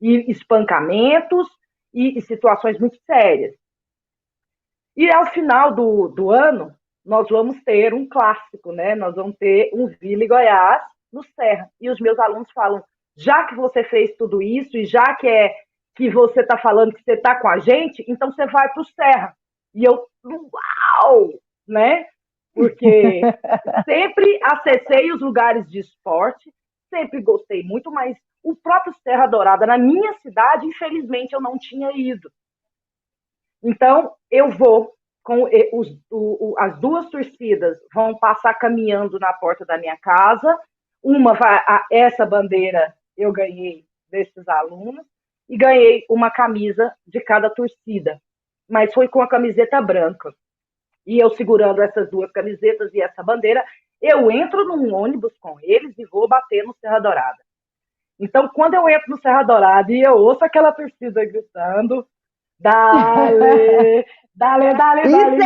[SPEAKER 3] e espancamentos e situações muito sérias. E ao final do ano, nós vamos ter um clássico, né? Nós vamos ter um Vila e Goiás no Serra. E os meus alunos falam, já que você fez tudo isso e já que você está falando que você está com a gente, então você vai para o Serra. E eu, uau! Né? Porque sempre acessei os lugares de esporte, sempre gostei muito, mas o próprio Serra Dourada, na minha cidade, infelizmente, eu não tinha ido. Então, eu vou, as duas torcidas vão passar caminhando na porta da minha casa, essa bandeira eu ganhei desses alunos, e ganhei uma camisa de cada torcida, mas foi com a camiseta branca. E eu segurando essas duas camisetas e essa bandeira, eu entro num ônibus com eles e vou bater no Serra Dourada. Então, quando eu entro no Serra Dourada e eu ouço aquela torcida gritando, dale, dale, dale,
[SPEAKER 1] isso
[SPEAKER 3] dale.
[SPEAKER 1] Isso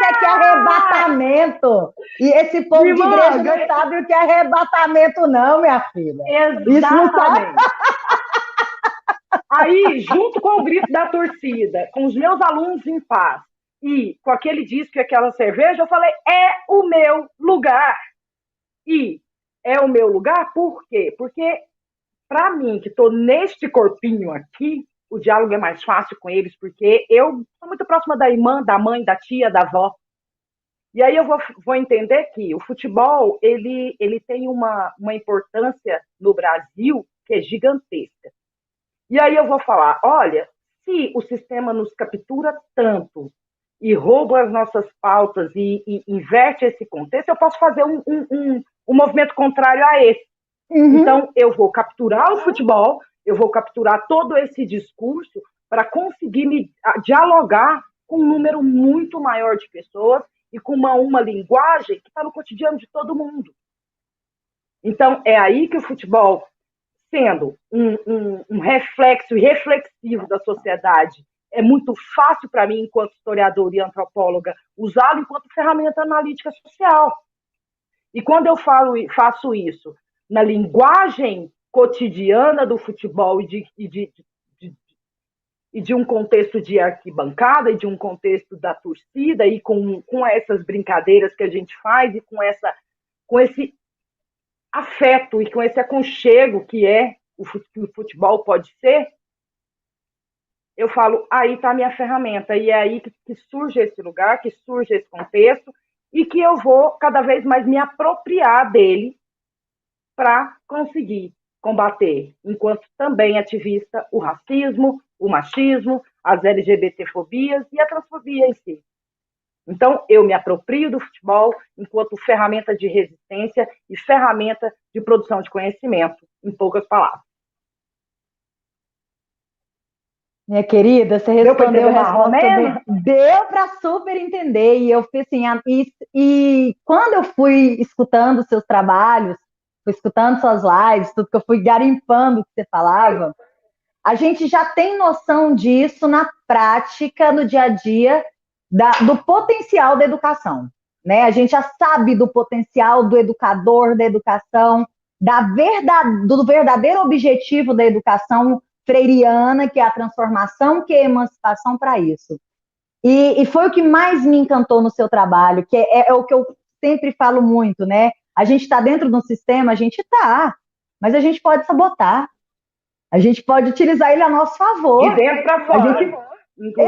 [SPEAKER 1] é que é arrebatamento. E esse povo de igreja não sabe o que é arrebatamento, não, minha filha.
[SPEAKER 3] Exatamente. Isso não sabe. Aí, junto com o grito da torcida, com os meus alunos em paz, e com aquele disco e aquela cerveja, eu falei, é o meu lugar. E é o meu lugar por quê? Porque, para mim, que estou neste corpinho aqui, o diálogo é mais fácil com eles, porque eu sou muito próxima da irmã, da mãe, da tia, da avó. E aí eu vou entender que o futebol ele tem uma importância no Brasil que é gigantesca. E aí eu vou falar, olha, se o sistema nos captura tanto e rouba as nossas pautas e inverte esse contexto, eu posso fazer um movimento contrário a esse. Uhum. Então, eu vou capturar o futebol, eu vou capturar todo esse discurso para conseguir dialogar com um número muito maior de pessoas e com uma linguagem que está no cotidiano de todo mundo. Então, é aí que o futebol, sendo um reflexo e reflexivo da sociedade, é muito fácil para mim, enquanto historiadora e antropóloga, usá-lo enquanto ferramenta analítica social. E quando eu faço isso na linguagem cotidiana do futebol e de um contexto de arquibancada e de um contexto da torcida e com essas brincadeiras que a gente faz e com esse afeto e com esse aconchego que o futebol pode ser, eu falo, aí está a minha ferramenta, e é aí que surge esse lugar, que surge esse contexto, e que eu vou cada vez mais me apropriar dele para conseguir combater, enquanto também ativista, o racismo, o machismo, as LGBTfobias e a transfobia em si. Então, eu me aproprio do futebol enquanto ferramenta de resistência e ferramenta de produção de conhecimento, em poucas palavras.
[SPEAKER 1] Minha querida, você respondeu a resposta. Deu para super entender. E eu fiz assim, e quando eu fui escutando seus trabalhos, fui escutando suas lives, tudo que eu fui garimpando o que você falava, a gente já tem noção disso na prática, no dia a dia, do potencial da educação, né? A gente já sabe do potencial do educador, da educação, do verdadeiro objetivo da educação freiriana, que é a transformação, que é a emancipação para isso. E foi o que mais me encantou no seu trabalho, que é o que eu sempre falo muito, né? A gente está dentro de um sistema, a gente está, mas a gente pode sabotar. A gente pode utilizar ele a nosso favor.
[SPEAKER 3] De dentro para fora.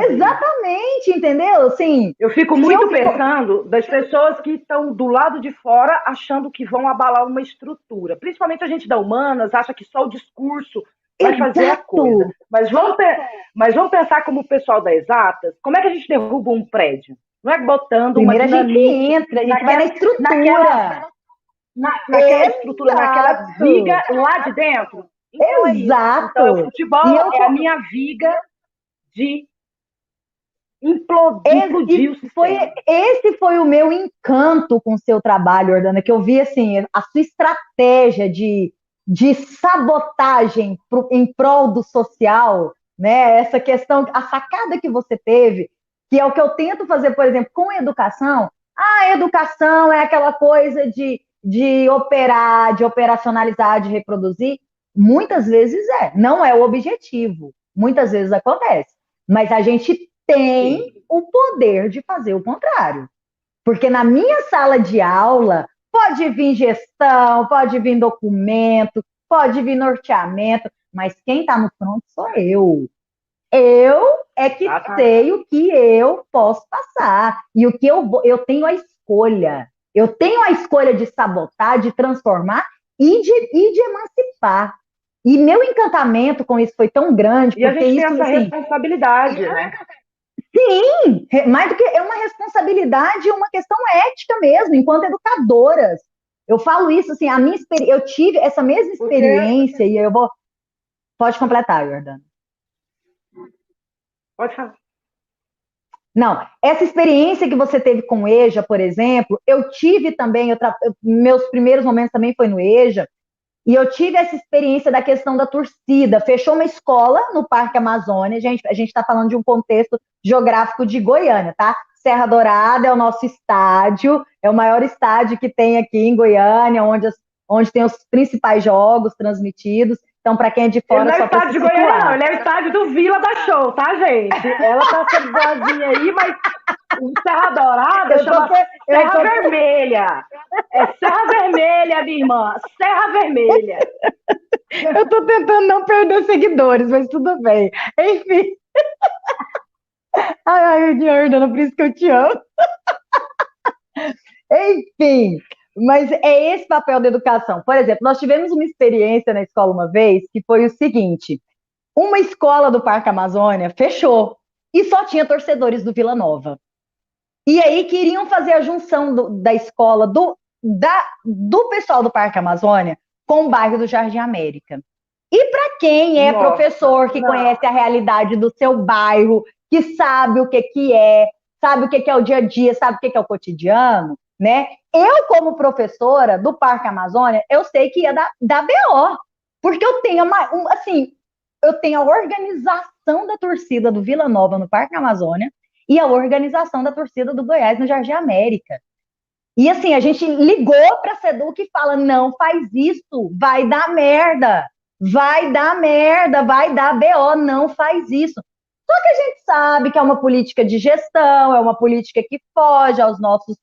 [SPEAKER 1] Exatamente, entendeu? Assim,
[SPEAKER 3] eu fico muito pensando das pessoas que estão do lado de fora achando que vão abalar uma estrutura. Principalmente a gente da Humanas acha que só o discurso vai fazer a coisa. Mas vamos pensar como o pessoal da Exatas, como é que a gente derruba um prédio? Não é botando
[SPEAKER 1] uma dinâmica... a gente entra, a gente vai na estrutura.
[SPEAKER 3] Naquela estrutura, naquela viga lá de dentro.
[SPEAKER 1] Então, exato.
[SPEAKER 3] Então, o futebol é a minha viga de implodir o sistema.
[SPEAKER 1] Esse foi o meu encanto com o seu trabalho, Jordana, que eu vi assim, a sua estratégia de sabotagem em prol do social, né? Essa questão, a sacada que você teve, que é o que eu tento fazer, por exemplo, com a educação. A educação é aquela coisa de operar, de operacionalizar, de reproduzir. Muitas vezes não é o objetivo. Muitas vezes acontece. Mas a gente tem o poder de fazer o contrário. Porque na minha sala de aula pode vir gestão, pode vir documento, pode vir norteamento, mas quem está no front sou eu. Eu é que sei o que eu posso passar. E o que eu tenho a escolha. Eu tenho a escolha de sabotar, de transformar e de emancipar. E meu encantamento com isso foi tão grande.
[SPEAKER 3] E a gente tem essa responsabilidade, né?
[SPEAKER 1] Sim, mais do que é uma responsabilidade, uma questão ética mesmo, enquanto educadoras. Eu falo isso assim, eu tive essa mesma experiência e eu vou. Pode completar, Jordana.
[SPEAKER 3] Pode falar.
[SPEAKER 1] Não, essa experiência que você teve com o EJA, por exemplo, eu tive também, meus primeiros momentos também foi no EJA, e eu tive essa experiência da questão da torcida. Fechou uma escola no Parque Amazônia, a gente está falando de um contexto geográfico de Goiânia, tá? Serra Dourada é o nosso estádio, é o maior estádio que tem aqui em Goiânia, onde tem os principais jogos transmitidos. Então, para quem é de fora,
[SPEAKER 3] ele não é o estádio de Goiânia, não. Ele é o estádio do Vila da Show, tá, gente? Ela tá sendo boazinha aí, mas o Serra Dourada chama Serra Vermelha. É Serra Vermelha, minha irmã. Serra Vermelha.
[SPEAKER 1] Eu tô tentando não perder seguidores, mas tudo bem. Enfim. Ai, Jordana, por isso que eu te amo. Enfim. Mas é esse papel da educação. Por exemplo, nós tivemos uma experiência na escola uma vez que foi o seguinte: uma escola do Parque Amazônia fechou e só tinha torcedores do Vila Nova. E aí queriam fazer a junção da escola, do pessoal do Parque Amazônia com o bairro do Jardim América. E para quem é professor, que conhece a realidade do seu bairro, que sabe o que é, sabe o que é o dia a dia, sabe o que é o cotidiano, né? Eu, como professora do Parque Amazônia, eu sei que ia dar BO, porque eu tenho eu tenho a organização da torcida do Vila Nova no Parque Amazônia e a organização da torcida do Goiás no Jardim América. E assim, a gente ligou para a SEDUC e fala, não faz isso, vai dar merda, vai dar BO, não faz isso. Só que a gente sabe que é uma política de gestão, é uma política que foge às nossas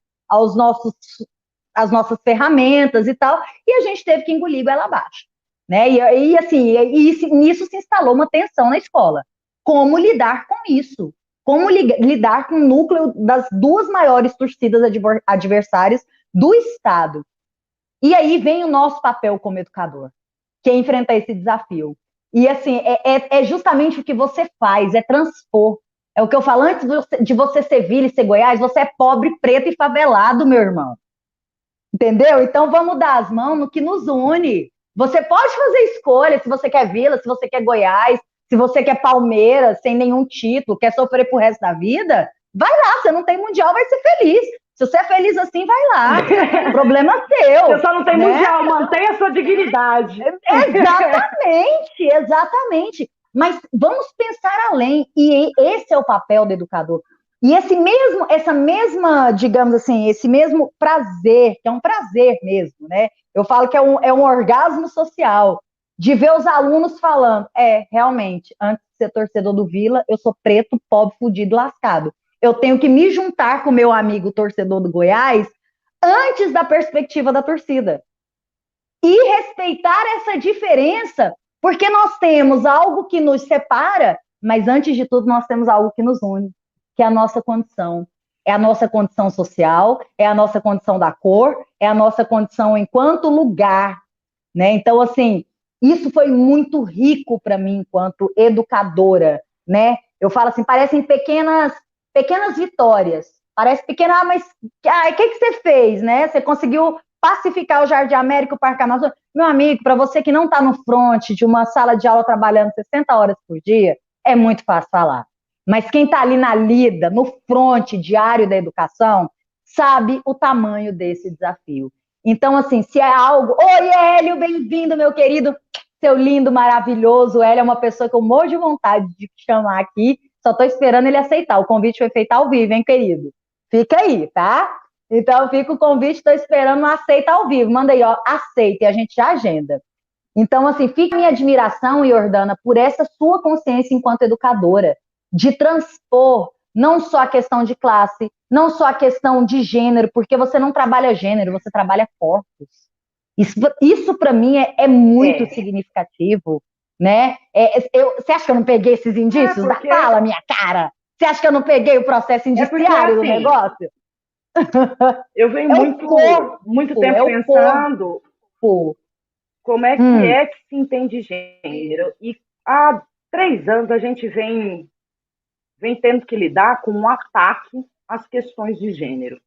[SPEAKER 1] ferramentas e tal, e a gente teve que engolir ela abaixo, né? Nisso se instalou uma tensão na escola. Como lidar com isso? Como lidar com o núcleo das duas maiores torcidas adversárias do Estado? E aí vem o nosso papel como educador, que é enfrentar esse desafio. E assim, é justamente o que você faz, é transpor. É o que eu falo, antes de você ser Vila e ser Goiás, você é pobre, preto e favelado, meu irmão. Entendeu? Então vamos dar as mãos no que nos une. Você pode fazer escolha se você quer Vila, se você quer Goiás, se você quer Palmeiras, sem nenhum título, quer sofrer pro resto da vida, vai lá, você não tem mundial, vai ser feliz. Se você é feliz assim, vai lá. Problema seu.
[SPEAKER 3] Você só não tem mundial, mantenha a sua dignidade.
[SPEAKER 1] Exatamente. Mas vamos pensar além. E esse é o papel do educador. E essa mesma, digamos assim, esse mesmo prazer, que é um prazer mesmo, né? Eu falo que é um orgasmo social, de ver os alunos falando, realmente, antes de ser torcedor do Vila, eu sou preto, pobre, fudido, lascado. Eu tenho que me juntar com o meu amigo torcedor do Goiás antes da perspectiva da torcida. E respeitar essa diferença, porque nós temos algo que nos separa, mas antes de tudo nós temos algo que nos une, que é a nossa condição. É a nossa condição social, é a nossa condição da cor, é a nossa condição enquanto lugar, né? Então, assim, isso foi muito rico para mim enquanto educadora, né? Eu falo assim, parecem pequenas vitórias. Parece pequena, mas o que você fez, né? Você conseguiu pacificar o Jardim América, o Parque Amazônia. Meu amigo, para você que não está no front de uma sala de aula trabalhando 60 horas por dia, é muito fácil falar. Mas quem está ali na lida, no front diário da educação, sabe o tamanho desse desafio. Então, assim, se é algo... Oi, Hélio, bem-vindo, meu querido, seu lindo, maravilhoso. O Hélio é uma pessoa que eu morro de vontade de chamar aqui, só estou esperando ele aceitar. O convite foi feito ao vivo, hein, querido? Fica aí, tá? Então, fica o convite, estou esperando, não aceita ao vivo. Manda aí, ó, aceita, e a gente já agenda. Então, assim, fica a minha admiração, Jordana, por essa sua consciência enquanto educadora, de transpor não só a questão de classe, não só a questão de gênero, porque você não trabalha gênero, você trabalha corpos. Isso para mim é muito significativo, né? Você acha que eu não peguei esses indícios da fala, minha cara? Você acha que eu não peguei o processo indiciário do negócio?
[SPEAKER 3] Eu venho muito tempo pensando como é que se entende gênero. E há 3 anos a gente vem tendo que lidar com um ataque às questões de gênero.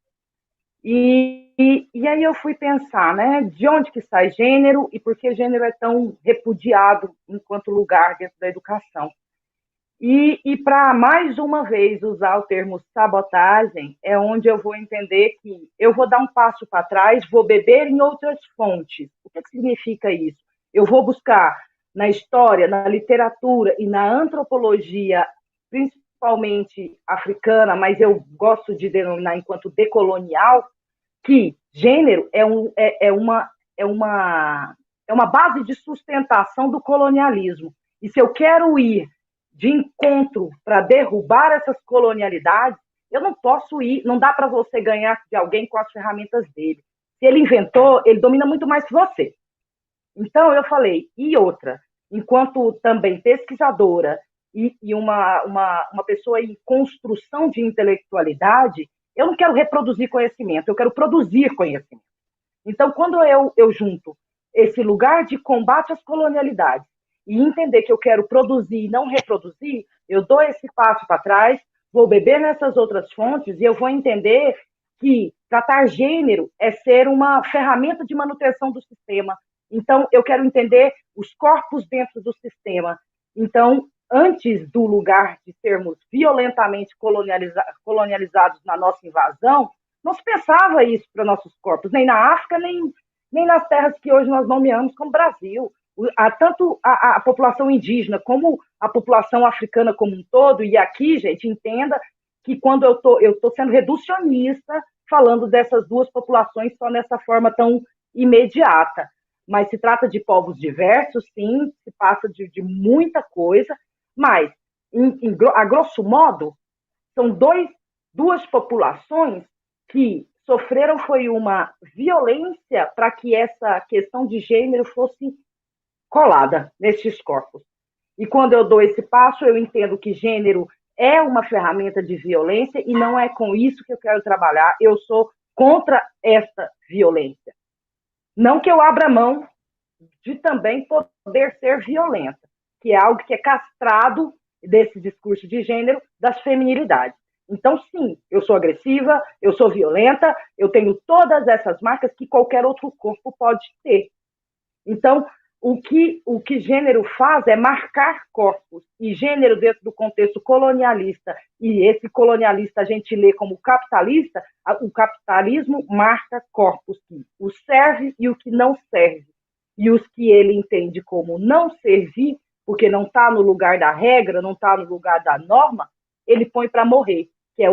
[SPEAKER 3] E aí eu fui pensar, né, de onde que sai gênero e por que gênero é tão repudiado enquanto lugar dentro da educação. E para mais uma vez usar o termo sabotagem, é onde eu vou entender que eu vou dar um passo para trás, vou beber em outras fontes. O que significa isso? Eu vou buscar na história, na literatura e na antropologia, principalmente africana, mas eu gosto de denominar enquanto decolonial, que gênero é uma base de sustentação do colonialismo. E se eu quero ir de encontro para derrubar essas colonialidades, eu não posso ir, não dá para você ganhar de alguém com as ferramentas dele. Se ele inventou, ele domina muito mais que você. Então eu falei, e outra, enquanto também pesquisadora e uma pessoa em construção de intelectualidade, eu não quero reproduzir conhecimento, eu quero produzir conhecimento. Então, quando eu junto esse lugar de combate às colonialidades e entender que eu quero produzir e não reproduzir, eu dou esse passo para trás, vou beber nessas outras fontes e eu vou entender que tratar gênero é ser uma ferramenta de manutenção do sistema. Então, eu quero entender os corpos dentro do sistema. Então, antes do lugar de sermos violentamente colonializados na nossa invasão, não se pensava isso para nossos corpos, nem na África, nem nas terras que hoje nós nomeamos como Brasil. Tanto a população indígena como a população africana como um todo, e aqui, gente, entenda que quando eu tô sendo reducionista, falando dessas duas populações só nessa forma tão imediata. Mas se trata de povos diversos, sim, se passa de muita coisa, mas, a grosso modo, são duas populações que sofreram foi uma violência para que essa questão de gênero fosse colada nesses corpos. E quando eu dou esse passo, eu entendo que gênero é uma ferramenta de violência e não é com isso que eu quero trabalhar. Eu sou contra essa violência. Não que eu abra mão de também poder ser violenta, que é algo que é castrado desse discurso de gênero das feminilidades. Então, sim, eu sou agressiva, eu sou violenta, eu tenho todas essas marcas que qualquer outro corpo pode ter. Então, o que gênero faz é marcar corpos, e gênero dentro do contexto colonialista, e esse colonialista a gente lê como capitalista, o capitalismo marca corpos, o serve e o que não serve. E os que ele entende como não servir, porque não está no lugar da regra, não está no lugar da norma, ele põe para morrer, que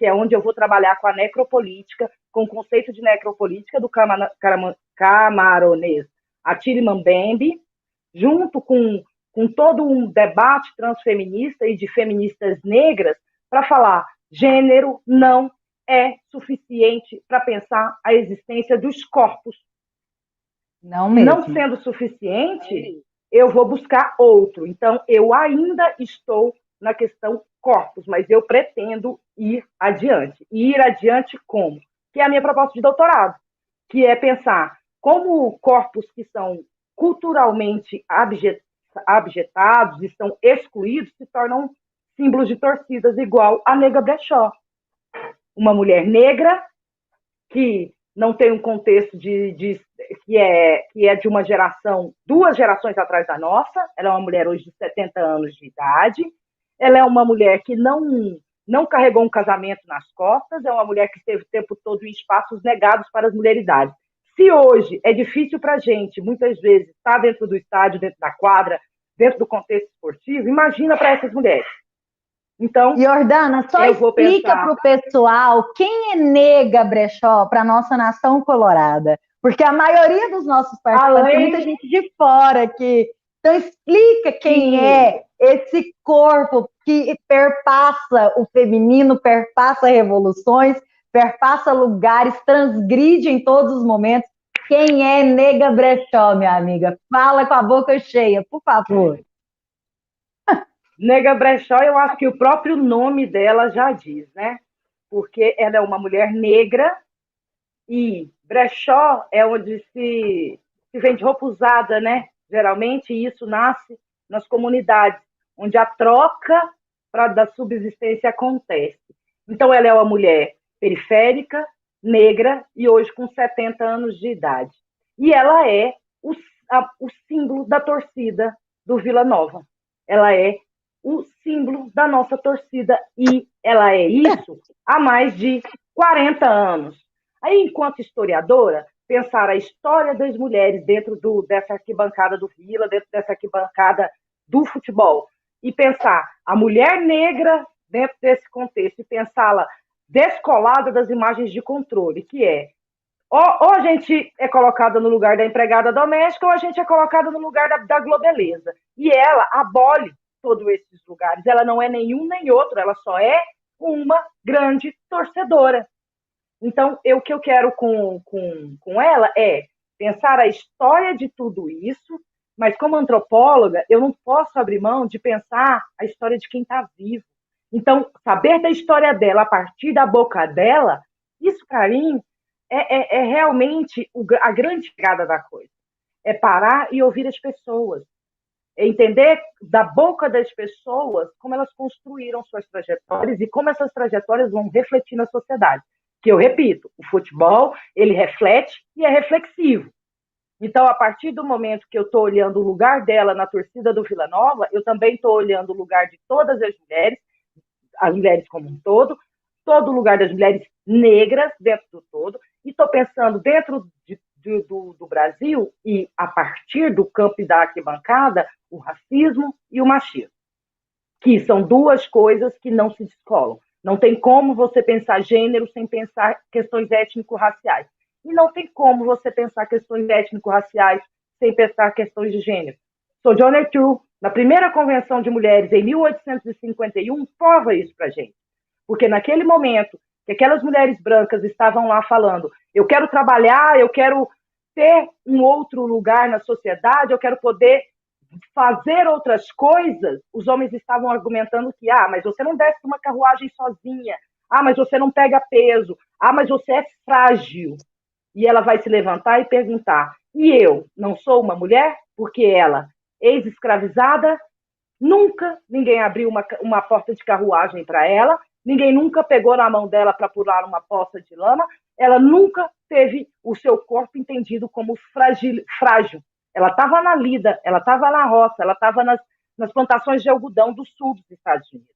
[SPEAKER 3] é onde eu vou trabalhar com a necropolítica, com o conceito de necropolítica do camaronês Attili Mbembe, junto com todo um debate transfeminista e de feministas negras, para falar gênero não é suficiente para pensar a existência dos corpos.
[SPEAKER 1] Não mesmo.
[SPEAKER 3] Não sendo suficiente, eu vou buscar outro. Então, eu ainda estou na questão corpos, mas eu pretendo ir adiante. E ir adiante como? Que é a minha proposta de doutorado, que é pensar como corpos que são culturalmente abjetados, estão excluídos, se tornam símbolos de torcidas, igual a nega brechó. Uma mulher negra que não tem um contexto que é de uma geração, 2 gerações atrás da nossa, ela é uma mulher hoje de 70 anos de idade, ela é uma mulher que não carregou um casamento nas costas, é uma mulher que esteve o tempo todo em espaços negados para as mulheridades. Se hoje é difícil para a gente, muitas vezes, estar dentro do estádio, dentro da quadra, dentro do contexto esportivo, imagina para essas mulheres. Então,
[SPEAKER 1] Jordana, só explica para o pessoal quem é nega brechó para a nossa nação colorada. Porque a maioria dos nossos participantes tem muita gente de fora aqui. Então, explica quem é esse corpo que perpassa o feminino, perpassa revoluções, perpassa lugares, transgride em todos os momentos. Quem é Nega Brechó, minha amiga? Fala com a boca cheia, por favor.
[SPEAKER 3] Nega Brechó, eu acho que o próprio nome dela já diz, né? Porque ela é uma mulher negra e brechó é onde se vende roupa usada, né? Geralmente isso nasce nas comunidades, onde a troca da subsistência acontece. Então ela é uma mulher periférica, negra e hoje com 70 anos de idade. E ela é o símbolo da torcida do Vila Nova. Ela é o símbolo da nossa torcida e ela é isso há mais de 40 anos. Aí, enquanto historiadora, pensar a história das mulheres dentro dessa arquibancada do Vila, dentro dessa arquibancada do futebol, e pensar a mulher negra dentro desse contexto, e pensá-la descolada das imagens de controle, que é ou a gente é colocada no lugar da empregada doméstica, ou a gente é colocada no lugar da globeleza. E ela abole todos esses lugares. Ela não é nenhum nem outro, ela só é uma grande torcedora. Então, o que eu quero com ela é pensar a história de tudo isso, mas como antropóloga, eu não posso abrir mão de pensar a história de quem está vivo. Então, saber da história dela a partir da boca dela, isso para mim é realmente a grande pegada da coisa. É parar e ouvir as pessoas. É entender da boca das pessoas como elas construíram suas trajetórias e como essas trajetórias vão refletir na sociedade. Que eu repito, o futebol, ele reflete e é reflexivo. Então, a partir do momento que eu estou olhando o lugar dela na torcida do Vila Nova, eu também estou olhando o lugar de todas as mulheres como um todo o lugar das mulheres negras dentro do todo, e estou pensando dentro do Brasil e a partir do campo e da arquibancada, o racismo e o machismo, que são duas coisas que não se descolam. Não tem como você pensar gênero sem pensar questões étnico-raciais. E não tem como você pensar questões étnico-raciais sem pensar questões de gênero. Sojourner Truth, na primeira convenção de mulheres, em 1851, prova isso para a gente. Porque naquele momento que aquelas mulheres brancas estavam lá falando, eu quero trabalhar, eu quero ter um outro lugar na sociedade, eu quero poder fazer outras coisas, os homens estavam argumentando que, mas você não desce uma carruagem sozinha, mas você não pega peso, mas você é frágil. E ela vai se levantar e perguntar, e eu não sou uma mulher? Porque ela, ex-escravizada, nunca ninguém abriu uma porta de carruagem para ela, ninguém nunca pegou na mão dela para pular uma poça de lama, ela nunca teve o seu corpo entendido como frágil. Ela estava na lida, ela estava na roça, ela estava nas plantações de algodão do sul dos Estados Unidos.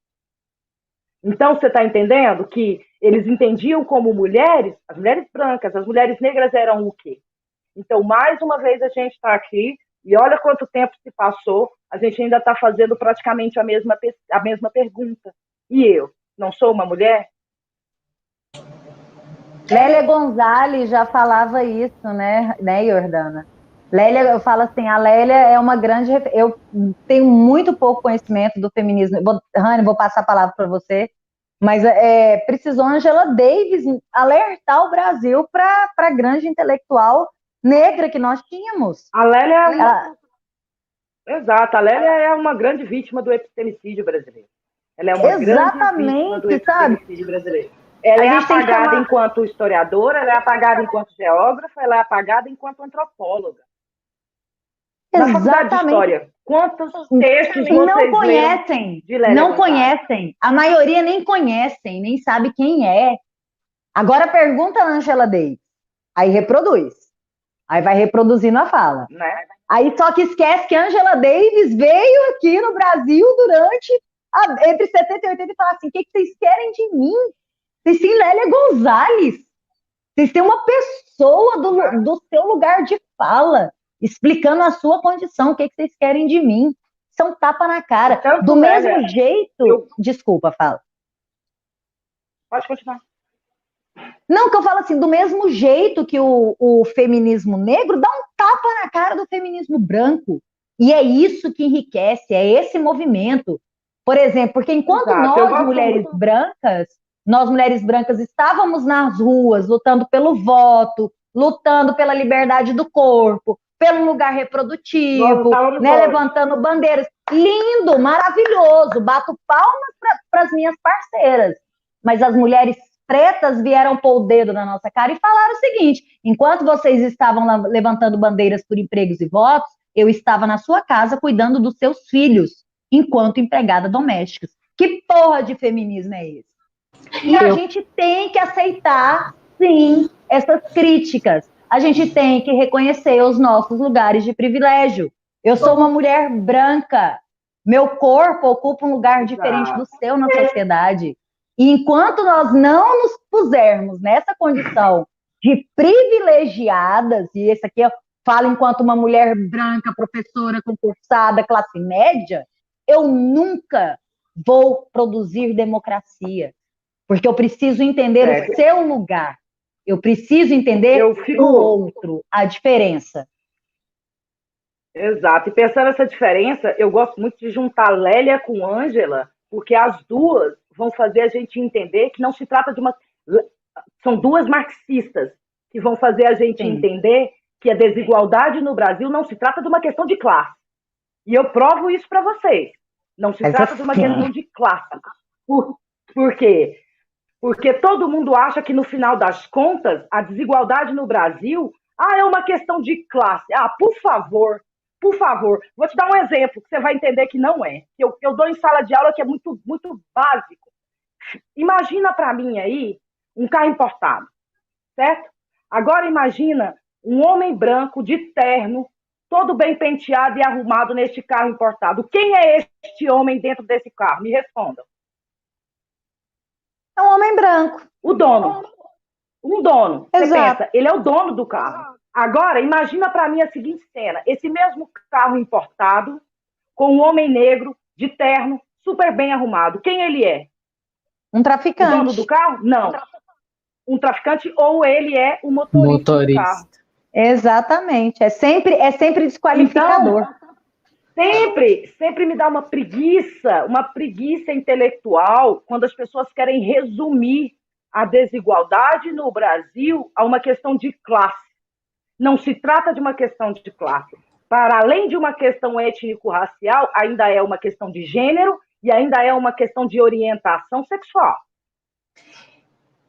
[SPEAKER 3] Então, você está entendendo que eles entendiam como mulheres, as mulheres brancas, as mulheres negras eram o quê? Então, mais uma vez, a gente está aqui, e olha quanto tempo se passou, a gente ainda está fazendo praticamente a mesma pergunta. E eu, não sou uma mulher?
[SPEAKER 1] Lélia Gonzalez já falava isso, né, Jordana? Lélia, eu falo assim, a Lélia é uma grande... Eu tenho muito pouco conhecimento do feminismo. Rani, vou passar a palavra para você. Mas precisou Angela Davis alertar o Brasil para a grande intelectual negra que nós tínhamos.
[SPEAKER 3] A Lélia Exato, a Lélia é uma grande vítima do epistemicídio brasileiro. Ela é uma grande vítima do epistemicídio brasileiro. Ela é apagada enquanto historiadora, ela é apagada enquanto geógrafa, ela é apagada enquanto antropóloga. Na faculdade de história, quantos textos vocês
[SPEAKER 1] não conhecem? Não conhecem. A maioria nem conhecem, nem sabe quem é. Agora pergunta a Angela Davis. Aí reproduz. Aí vai reproduzindo a fala.
[SPEAKER 3] Né?
[SPEAKER 1] Aí só que esquece que Angela Davis veio aqui no Brasil entre 70 e 80 e falou assim, o que vocês querem de mim? Vocês têm Lélia Gonzalez. Vocês têm uma pessoa do seu lugar de fala explicando a sua condição, o que vocês querem de mim. São tapa na cara.
[SPEAKER 3] Tanto
[SPEAKER 1] do mesmo jeito... Desculpa, fala.
[SPEAKER 3] Pode continuar.
[SPEAKER 1] Não, que eu falo assim, do mesmo jeito que o feminismo negro dá um tapa na cara do feminismo branco. E é isso que enriquece, é esse movimento. Por exemplo, porque enquanto
[SPEAKER 3] Exato, eu gosto
[SPEAKER 1] nós mulheres brancas estávamos nas ruas lutando pelo voto, lutando pela liberdade do corpo, pelo lugar
[SPEAKER 3] nós
[SPEAKER 1] reprodutivo,
[SPEAKER 3] estávamos
[SPEAKER 1] né,
[SPEAKER 3] hoje.
[SPEAKER 1] levantando bandeiras. Lindo, maravilhoso, bato palmas para as minhas parceiras. Mas as mulheres pretas vieram pôr o dedo na nossa cara e falaram o seguinte: enquanto vocês estavam levantando bandeiras por empregos e votos, eu estava na sua casa cuidando dos seus filhos, enquanto empregada doméstica. Que porra de feminismo é esse? E a gente tem que aceitar, sim, essas críticas. A gente tem que reconhecer os nossos lugares de privilégio. Eu sou uma mulher branca. Meu corpo ocupa um lugar diferente do seu na sociedade. E enquanto nós não nos pusermos nessa condição de privilegiadas, e esse aqui eu falo enquanto uma mulher branca, professora, concursada, classe média, eu nunca vou produzir democracia. Porque eu preciso entender o seu lugar. Eu preciso entender o outro, a diferença.
[SPEAKER 3] Exato. E pensando nessa diferença, eu gosto muito de juntar Lélia com Ângela, porque as duas vão fazer a gente entender que não se trata de uma... São duas marxistas que vão fazer a gente entender que a desigualdade no Brasil não se trata de uma questão de classe. E eu provo isso para vocês. Não se trata de uma questão de classe. Por quê? Porque todo mundo acha que, no final das contas, a desigualdade no Brasil é uma questão de classe. Por favor, vou te dar um exemplo que você vai entender que não é. Eu dou em sala de aula que é muito, muito básico. Imagina para mim aí um carro importado, certo? Agora imagina um homem branco de terno, todo bem penteado e arrumado neste carro importado. Quem é este homem dentro desse carro? Me respondam.
[SPEAKER 1] É um homem branco.
[SPEAKER 3] O dono. Um dono.
[SPEAKER 1] Exato.
[SPEAKER 3] Você pensa, ele é o dono do carro. Agora, imagina para mim a seguinte cena. Esse mesmo carro importado, com um homem negro, de terno, super bem arrumado. Quem ele é?
[SPEAKER 1] Um traficante.
[SPEAKER 3] O dono do carro? Não. Um traficante ou ele é o motorista do carro.
[SPEAKER 1] Exatamente. É sempre desqualificador.
[SPEAKER 3] Então, sempre me dá uma preguiça intelectual quando as pessoas querem resumir a desigualdade no Brasil a uma questão de classe. Não se trata de uma questão de classe. Para além de uma questão étnico-racial, ainda é uma questão de gênero e ainda é uma questão de orientação sexual.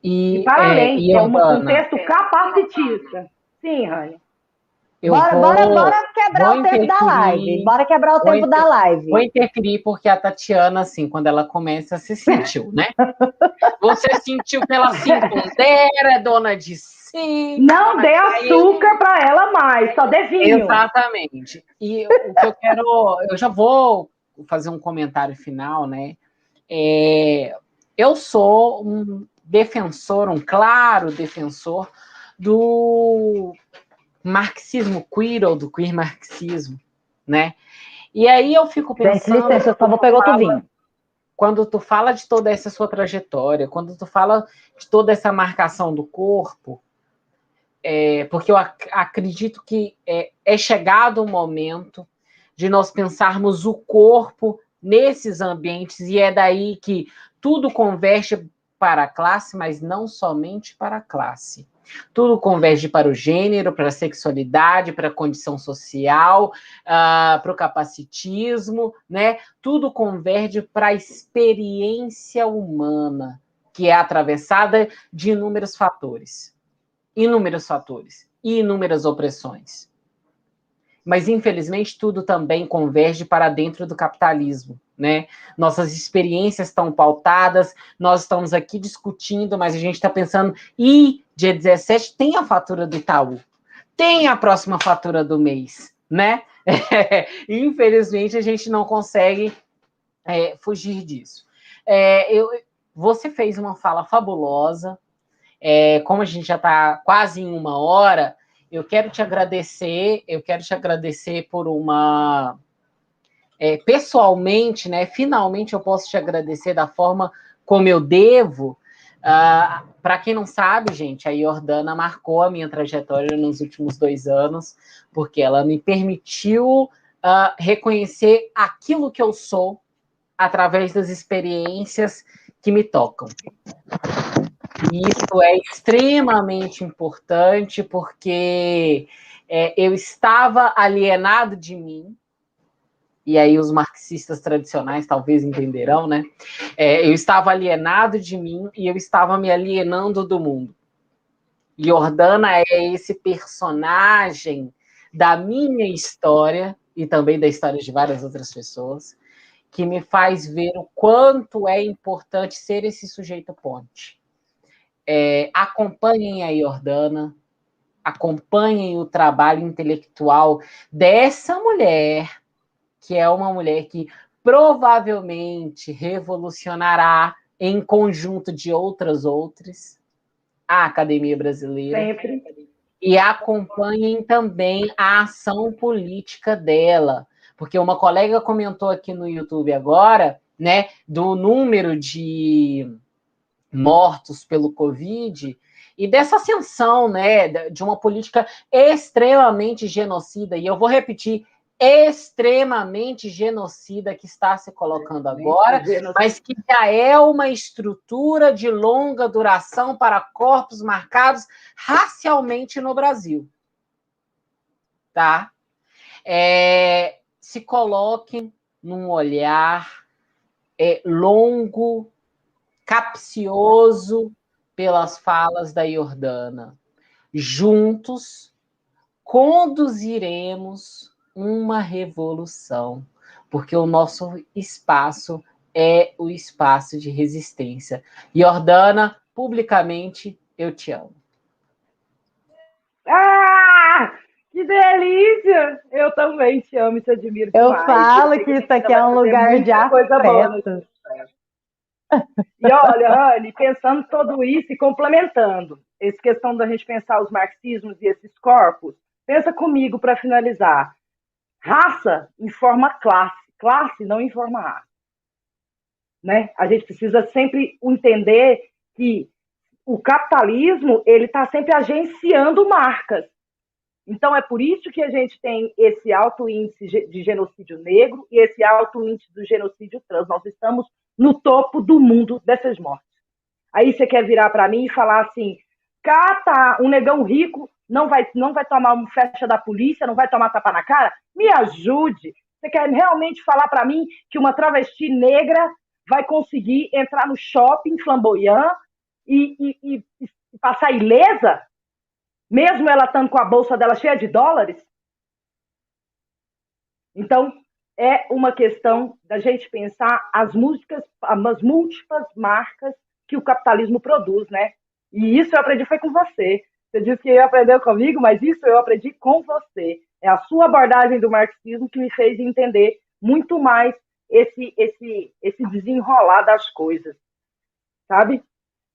[SPEAKER 3] E para além, é um contexto capacitista. Sim, Rani.
[SPEAKER 1] Bora quebrar o tempo da live. Bora quebrar o tempo da live.
[SPEAKER 2] Vou interferir porque a Tatiana, assim, quando ela começa, se sentiu, né? Você sentiu que ela se empodera, é dona de si.
[SPEAKER 3] Não dê açúcar para ela mais, só dê vinho.
[SPEAKER 2] Exatamente. E o que eu quero... Eu já vou fazer um comentário final, né? Eu sou um claro defensor do marxismo queer ou do queer marxismo, né? E aí eu fico pensando...
[SPEAKER 1] Gente, licença, eu só vou pegar outro vinho.
[SPEAKER 2] Quando tu fala de toda essa sua trajetória, quando tu fala de toda essa marcação do corpo, porque eu acredito que é chegado o momento de nós pensarmos o corpo nesses ambientes, e é daí que tudo converge para a classe, mas não somente para a classe. Tudo converge para o gênero, para a sexualidade, para a condição social, para o capacitismo, né? Tudo converge para a experiência humana, que é atravessada de inúmeros fatores e inúmeras opressões. Mas, infelizmente, tudo também converge para dentro do capitalismo, né? Nossas experiências estão pautadas, nós estamos aqui discutindo, mas a gente está pensando, dia 17 tem a fatura do Itaú, tem a próxima fatura do mês, né? Infelizmente, a gente não consegue fugir disso. Você fez uma fala fabulosa, como a gente já está quase em 1 hora, eu quero te agradecer por uma... pessoalmente, né? Finalmente eu posso te agradecer da forma como eu devo, Para quem não sabe, gente, a Jordana marcou a minha trajetória nos últimos 2 anos, porque ela me permitiu reconhecer aquilo que eu sou através das experiências que me tocam. E isso é extremamente importante, porque eu estava alienado de mim, e aí os marxistas tradicionais talvez entenderão, né? Eu estava alienado de mim e eu estava me alienando do mundo. Jordana é esse personagem da minha história e também da história de várias outras pessoas, que me faz ver o quanto é importante ser esse sujeito ponte. Acompanhem a Jordana, acompanhem o trabalho intelectual dessa mulher, que é uma mulher que provavelmente revolucionará em conjunto de outras a Academia Brasileira.
[SPEAKER 3] Sempre.
[SPEAKER 2] E acompanhem também a ação política dela, porque uma colega comentou aqui no YouTube agora, né, do número de mortos pelo Covid e dessa ascensão, né, de uma política extremamente genocida, e eu vou repetir, extremamente genocida que está se colocando agora, mas que já é uma estrutura de longa duração para corpos marcados racialmente no Brasil. Tá? Se coloquem num olhar longo, capcioso pelas falas da Jordana. Juntos conduziremos uma revolução, porque o nosso espaço é o espaço de resistência. Jordana, publicamente, eu te amo.
[SPEAKER 3] Que delícia! Eu também te amo e te admiro demais.
[SPEAKER 1] Eu falo que isso aqui é um lugar de afeto.
[SPEAKER 3] E olha, Rani, pensando tudo isso e complementando, essa questão da gente pensar os marxismos e esses corpos, pensa comigo para finalizar. Raça informa classe, classe não informa raça. Né? A gente precisa sempre entender que o capitalismo ele está sempre agenciando marcas. Então, é por isso que a gente tem esse alto índice de genocídio negro e esse alto índice do genocídio trans. Nós estamos no topo do mundo dessas mortes. Aí você quer virar para mim e falar assim, cata, um negão rico não vai tomar uma festa da polícia, não vai tomar tapa na cara? Me ajude. Você quer realmente falar para mim que uma travesti negra vai conseguir entrar no shopping flamboyant e passar ilesa? Mesmo ela estando com a bolsa dela cheia de dólares? Então, é uma questão da gente pensar as múltiplas marcas que o capitalismo produz, né? E isso eu aprendi foi com você. Você disse que aprendeu comigo, mas isso eu aprendi com você. É a sua abordagem do marxismo que me fez entender muito mais esse desenrolar das coisas, sabe?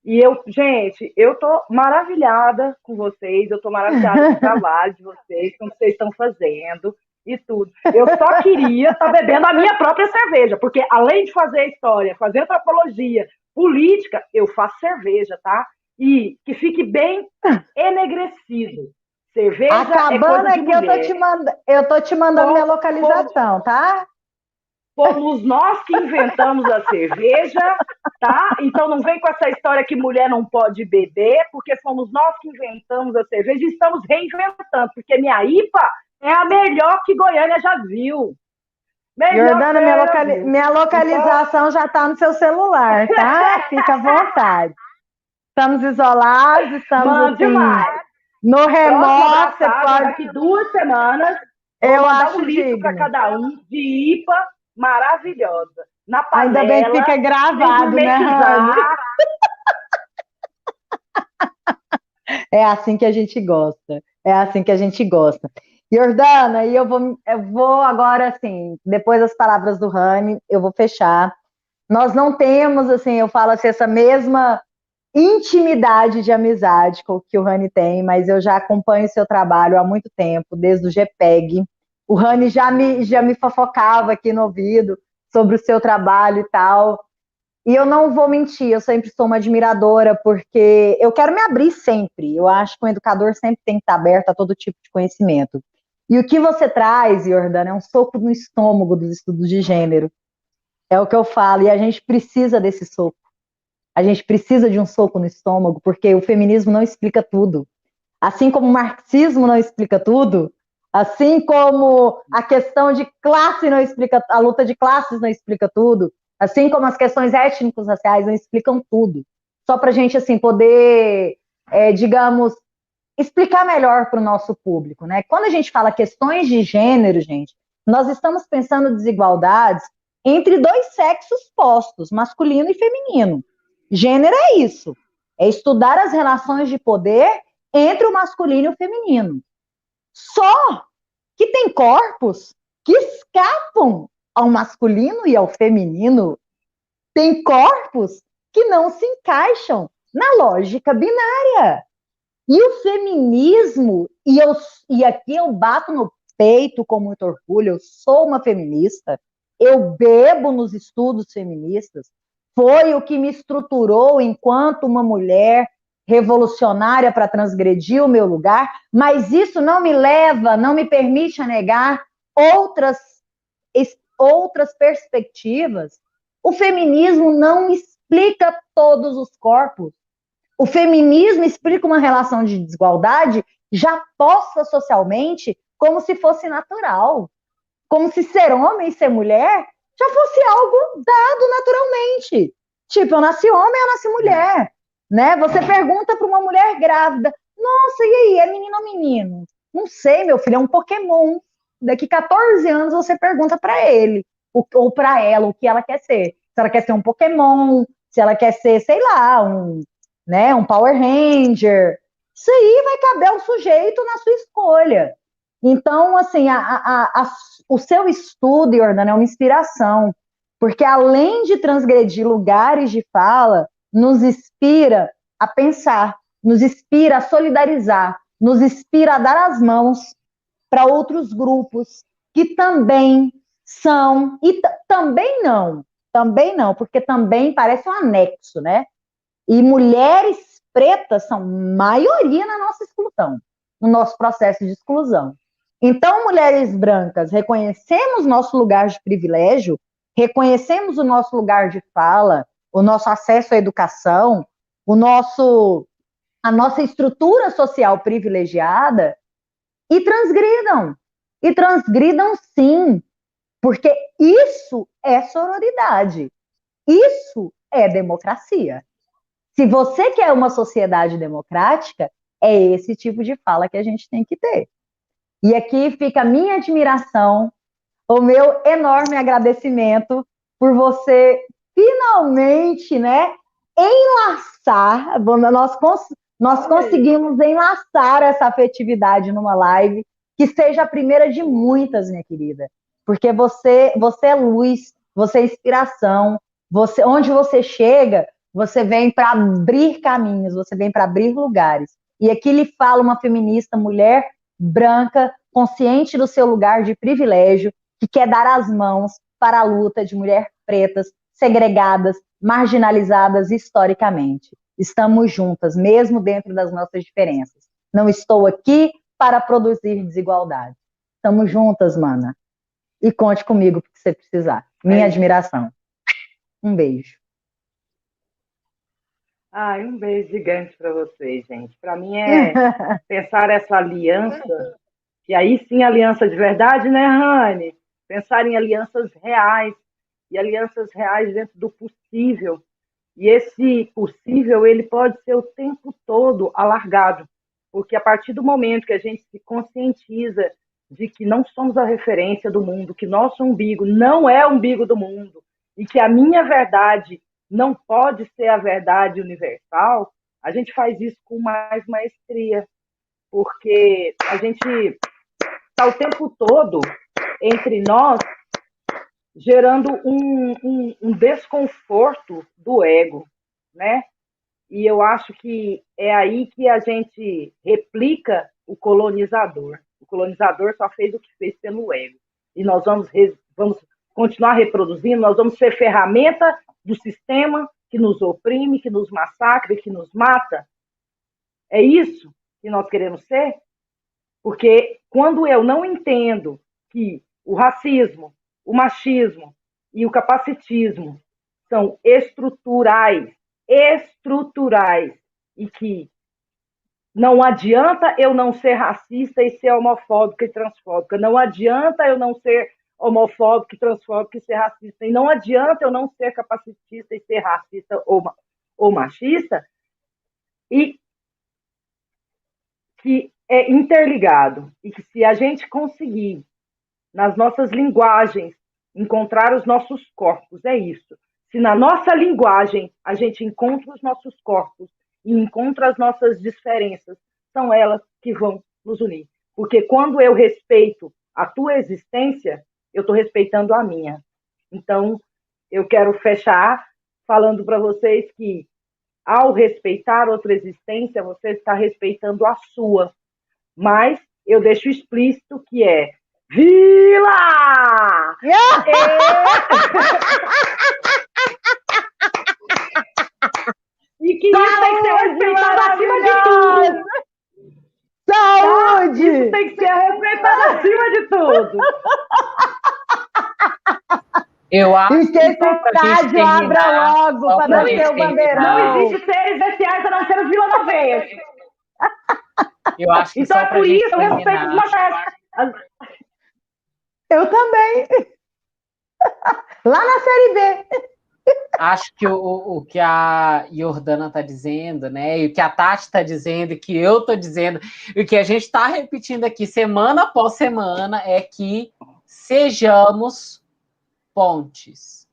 [SPEAKER 3] E gente, eu tô maravilhada com vocês, eu tô maravilhada com o trabalho de vocês, com o que vocês estão fazendo e tudo. Eu só queria estar bebendo a minha própria cerveja, porque além de fazer história, fazer antropologia, política, eu faço cerveja, tá? E que fique bem enegrecido. Cerveja
[SPEAKER 1] acabando
[SPEAKER 3] é coisa de
[SPEAKER 1] aqui,
[SPEAKER 3] mulher.
[SPEAKER 1] eu tô te mandando minha localização, tá?
[SPEAKER 3] Fomos nós que inventamos a cerveja, tá? Então não vem com essa história que mulher não pode beber, porque fomos nós que inventamos a cerveja e estamos reinventando, porque minha IPA é a melhor que Goiânia já viu.
[SPEAKER 1] Jordana, minha localização então, já está no seu celular, tá? Fica à vontade. Estamos isolados, estamos assim, no remoto. Você pode...
[SPEAKER 3] Daqui 2 semanas,
[SPEAKER 1] eu acho
[SPEAKER 3] um litro para cada um de IPA maravilhosa. Na panela,
[SPEAKER 1] ainda bem que fica gravado, né, Rani? É assim que a gente gosta. É assim que a gente gosta. Jordana, e eu vou agora, assim, depois das palavras do Rani, eu vou fechar. Nós não temos, assim, eu falo assim, essa mesma intimidade de amizade que o Rani tem, mas eu já acompanho o seu trabalho há muito tempo, desde o GPEG. O Rani já me fofocava aqui no ouvido sobre o seu trabalho e tal. E eu não vou mentir, eu sempre sou uma admiradora, porque eu quero me abrir sempre. Eu acho que o educador sempre tem que estar aberto a todo tipo de conhecimento. E o que você traz, Jordana, é um soco no estômago dos estudos de gênero. É o que eu falo, e a gente precisa desse soco. A gente precisa de um soco no estômago, porque o feminismo não explica tudo. Assim como o marxismo não explica tudo, assim como a questão de classe não explica, a luta de classes não explica tudo, assim como as questões étnicos raciais não explicam tudo. Só para a gente assim poder, digamos, explicar melhor para o nosso público, né? Quando a gente fala questões de gênero, gente, nós estamos pensando desigualdades entre dois sexos postos, masculino e feminino. Gênero é isso, é estudar as relações de poder entre o masculino e o feminino. Só que tem corpos que escapam ao masculino e ao feminino. Tem corpos que não se encaixam na lógica binária. E o feminismo, e aqui eu bato no peito com muito orgulho, eu sou uma feminista, eu bebo nos estudos feministas, foi o que me estruturou enquanto uma mulher revolucionária para transgredir o meu lugar, mas isso não me leva, não me permite a negar outras, outras perspectivas. O feminismo não explica todos os corpos. O feminismo explica uma relação de desigualdade já posta socialmente como se fosse natural. Como se ser homem e ser mulher já fosse algo dado naturalmente. Tipo, eu nasci homem, eu nasci mulher. Né? Você pergunta para uma mulher grávida, nossa, e aí, é menino ou menino? Não sei, meu filho, é um Pokémon. Daqui 14 anos você pergunta para ele, ou para ela, o que ela quer ser. Se ela quer ser um Pokémon, se ela quer ser, sei lá, um Power Ranger. Isso aí vai caber ao sujeito na sua escolha. Então, assim, o seu estudo, Jordana, é uma inspiração, porque além de transgredir lugares de fala, nos inspira a pensar, nos inspira a solidarizar, nos inspira a dar as mãos para outros grupos que também são, e também não, porque também parece um anexo, né? E mulheres pretas são maioria na nossa exclusão, no nosso processo de exclusão. Então, mulheres brancas, reconhecemos nosso lugar de privilégio, reconhecemos o nosso lugar de fala, o nosso acesso à educação, a nossa estrutura social privilegiada, e transgridam. E transgridam sim, porque isso é sororidade, isso é democracia. Se você quer uma sociedade democrática, é esse tipo de fala que a gente tem que ter. E aqui fica a minha admiração, o meu enorme agradecimento por você finalmente, né, enlaçar, nós conseguimos enlaçar essa afetividade numa live que seja a primeira de muitas, minha querida. Porque você é luz, você é inspiração, onde você chega, você vem para abrir caminhos, você vem para abrir lugares. E aqui lhe fala uma feminista, mulher branca, consciente do seu lugar de privilégio, que quer dar as mãos para a luta de mulheres pretas, segregadas, marginalizadas historicamente. Estamos juntas, mesmo dentro das nossas diferenças. Não estou aqui para produzir desigualdade. Estamos juntas, mana. E conte comigo porque você precisar. Minha admiração. Um beijo.
[SPEAKER 3] Ai, um beijo gigante para vocês, gente. Para mim é pensar essa aliança, e aí sim aliança de verdade, né, Rani? Pensar em alianças reais, e alianças reais dentro do possível. E esse possível, ele pode ser o tempo todo alargado, porque a partir do momento que a gente se conscientiza de que não somos a referência do mundo, que nosso umbigo não é o umbigo do mundo, e que a minha verdade não pode ser a verdade universal, a gente faz isso com mais maestria, porque a gente está o tempo todo entre nós gerando um desconforto do ego, né? E eu acho que é aí que a gente replica o colonizador. O colonizador só fez o que fez pelo ego. E nós vamos continuar reproduzindo, nós vamos ser ferramenta do sistema que nos oprime, que nos massacra, que nos mata. É isso que nós queremos ser? Porque quando eu não entendo que o racismo, o machismo e o capacitismo são estruturais, e que não adianta eu não ser racista e ser homofóbica e transfóbica, não adianta eu não ser homofóbica e transfóbica e ser racista, e não adianta eu não ser capacitista e ser racista ou machista, e que é interligado, e que se a gente conseguir, nas nossas linguagens, encontrar os nossos corpos, é isso. Se na nossa linguagem a gente encontra os nossos corpos e encontra as nossas diferenças, são elas que vão nos unir. Porque quando eu respeito a tua existência, eu estou respeitando a minha. Então, eu quero fechar falando para vocês que, ao respeitar outra existência, você está respeitando a sua. Mas eu deixo explícito que é Vila! E que isso tem que ser respeitado acima de tudo.
[SPEAKER 1] Saúde!
[SPEAKER 3] Isso tem que ser respeitado acima de tudo.
[SPEAKER 2] Eu acho
[SPEAKER 1] e que esse estádio abra logo para ter o bandeirão.
[SPEAKER 3] Não existe seres especiais a não ser os vilanovenses.
[SPEAKER 2] Eu acho que
[SPEAKER 3] então
[SPEAKER 2] só
[SPEAKER 3] é por isso que eu respeito os machistas.
[SPEAKER 1] Eu também. Lá na Série B.
[SPEAKER 2] Acho que o que a Jordana está dizendo, né? E o que a Tati está dizendo, e que eu estou dizendo, e o que a gente está repetindo aqui semana após semana é que sejamos pontes.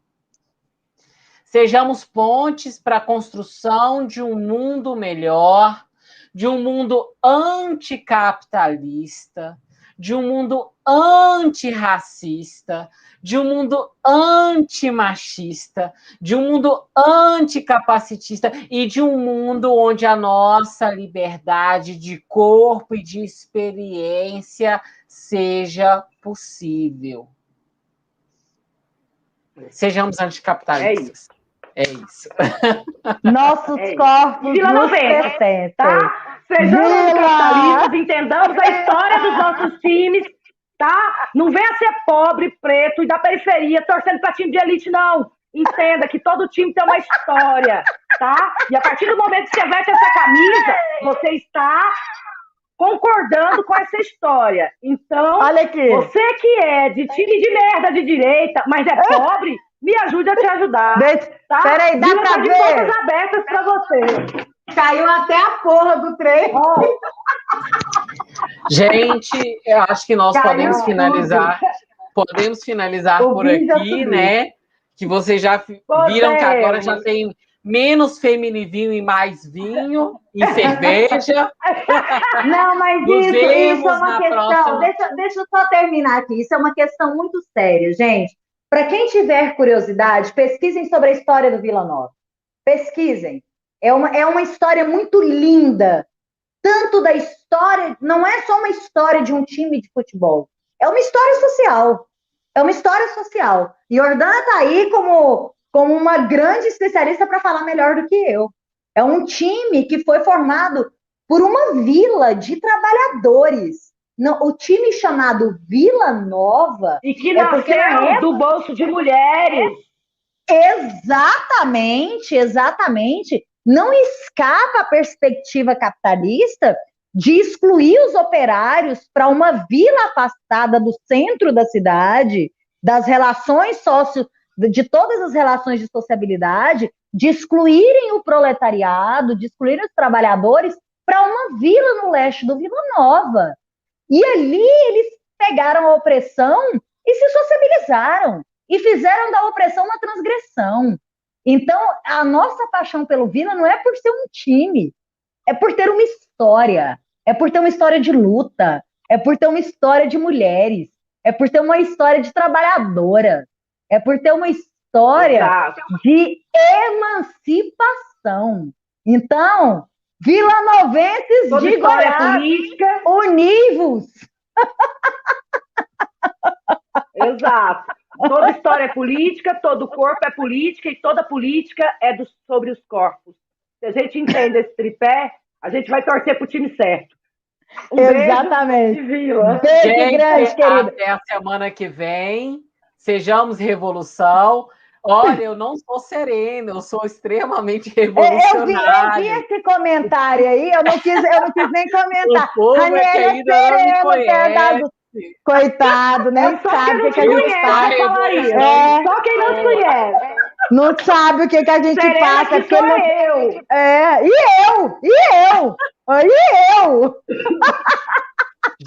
[SPEAKER 2] Sejamos pontes para a construção de um mundo melhor, de um mundo anticapitalista, de um mundo antirracista, de um mundo antimachista, de um mundo anticapacitista e de um mundo onde a nossa liberdade de corpo e de experiência seja possível. Sejamos anticapitalistas. É isso.
[SPEAKER 1] Nossos corpos nos pertencem.
[SPEAKER 3] Tá? Sejamos anticapitalistas, entendamos a história dos nossos times, tá? Não venha ser pobre, preto e da periferia torcendo para time de elite, não. Entenda que todo time tem uma história, tá? E a partir do momento que você veste essa camisa, você está concordando com essa história. Então,
[SPEAKER 1] olha aqui.
[SPEAKER 3] Você que é de time de merda de direita, mas é pobre, me ajude a te ajudar. Tá?
[SPEAKER 1] Peraí, dá pra ver?
[SPEAKER 3] De portas abertas para você.
[SPEAKER 1] Caiu até a porra do trem.
[SPEAKER 2] Gente, eu acho que nós podemos finalizar. Podemos finalizar por aqui, né? Que vocês já viram que agora já tem menos feminivinho e mais vinho e cerveja.
[SPEAKER 1] Não, mas isso é uma questão. Deixa eu só terminar aqui. Isso é uma questão muito séria, gente. Para quem tiver curiosidade, pesquisem sobre a história do Vila Nova. Pesquisem. É uma história muito linda. Tanto da história, não é só uma história de um time de futebol. É uma história social. É uma história social. E Jordana está aí como uma grande especialista para falar melhor do que eu. É um time que foi formado por uma vila de trabalhadores. O time chamado Vila Nova...
[SPEAKER 3] E que nasceu do bolso de mulheres.
[SPEAKER 1] Exatamente, exatamente. Não escapa a perspectiva capitalista de excluir os operários para uma vila afastada do centro da cidade, das relações de todas as relações de sociabilidade, de excluírem o proletariado, de excluírem os trabalhadores para uma vila no leste do Vila Nova. E ali eles pegaram a opressão e se sociabilizaram, e fizeram da opressão uma transgressão. Então, a nossa paixão pelo Vila não é por ser um time, é por ter uma história, é por ter uma história de luta, é por ter uma história de mulheres, é por ter uma história de trabalhadora, é por ter uma história de emancipação. Então, vilanovenses de Goiás, univos!
[SPEAKER 3] Exato. Toda história é política, todo corpo é política e toda política é sobre os corpos. Se a gente entende esse tripé, a gente vai torcer pro time certo.
[SPEAKER 1] Exatamente.
[SPEAKER 3] Beijo,
[SPEAKER 1] beijo grande, querida.
[SPEAKER 2] Até a semana que vem. Sejamos revolução. Olha, eu não sou serena, eu sou extremamente revolucionário.
[SPEAKER 1] Eu vi esse comentário aí, eu não quis nem comentar.
[SPEAKER 2] O povo é que ainda não me conhece.
[SPEAKER 1] Coitado, nem sabe o que a gente
[SPEAKER 3] passa. Só quem não conhece.
[SPEAKER 1] Não sabe o que a gente
[SPEAKER 3] Serena
[SPEAKER 1] passa.
[SPEAKER 3] Que sou eu.
[SPEAKER 1] E eu.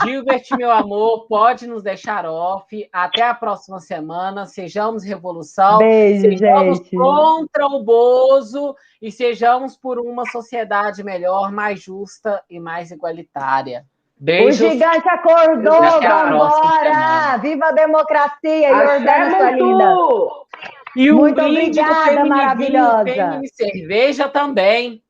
[SPEAKER 2] Gilbert, meu amor, pode nos deixar off. Até a próxima semana. Sejamos revolução.
[SPEAKER 1] Beijo,
[SPEAKER 2] sejamos
[SPEAKER 1] gente.
[SPEAKER 2] Contra o Bozo e sejamos por uma sociedade melhor, mais justa e mais igualitária. Beijos.
[SPEAKER 1] O gigante acordou, vambora! Viva a democracia, Jordana, sua linda!
[SPEAKER 2] E
[SPEAKER 1] muito obrigada, maravilhosa!
[SPEAKER 2] Tem cerveja também.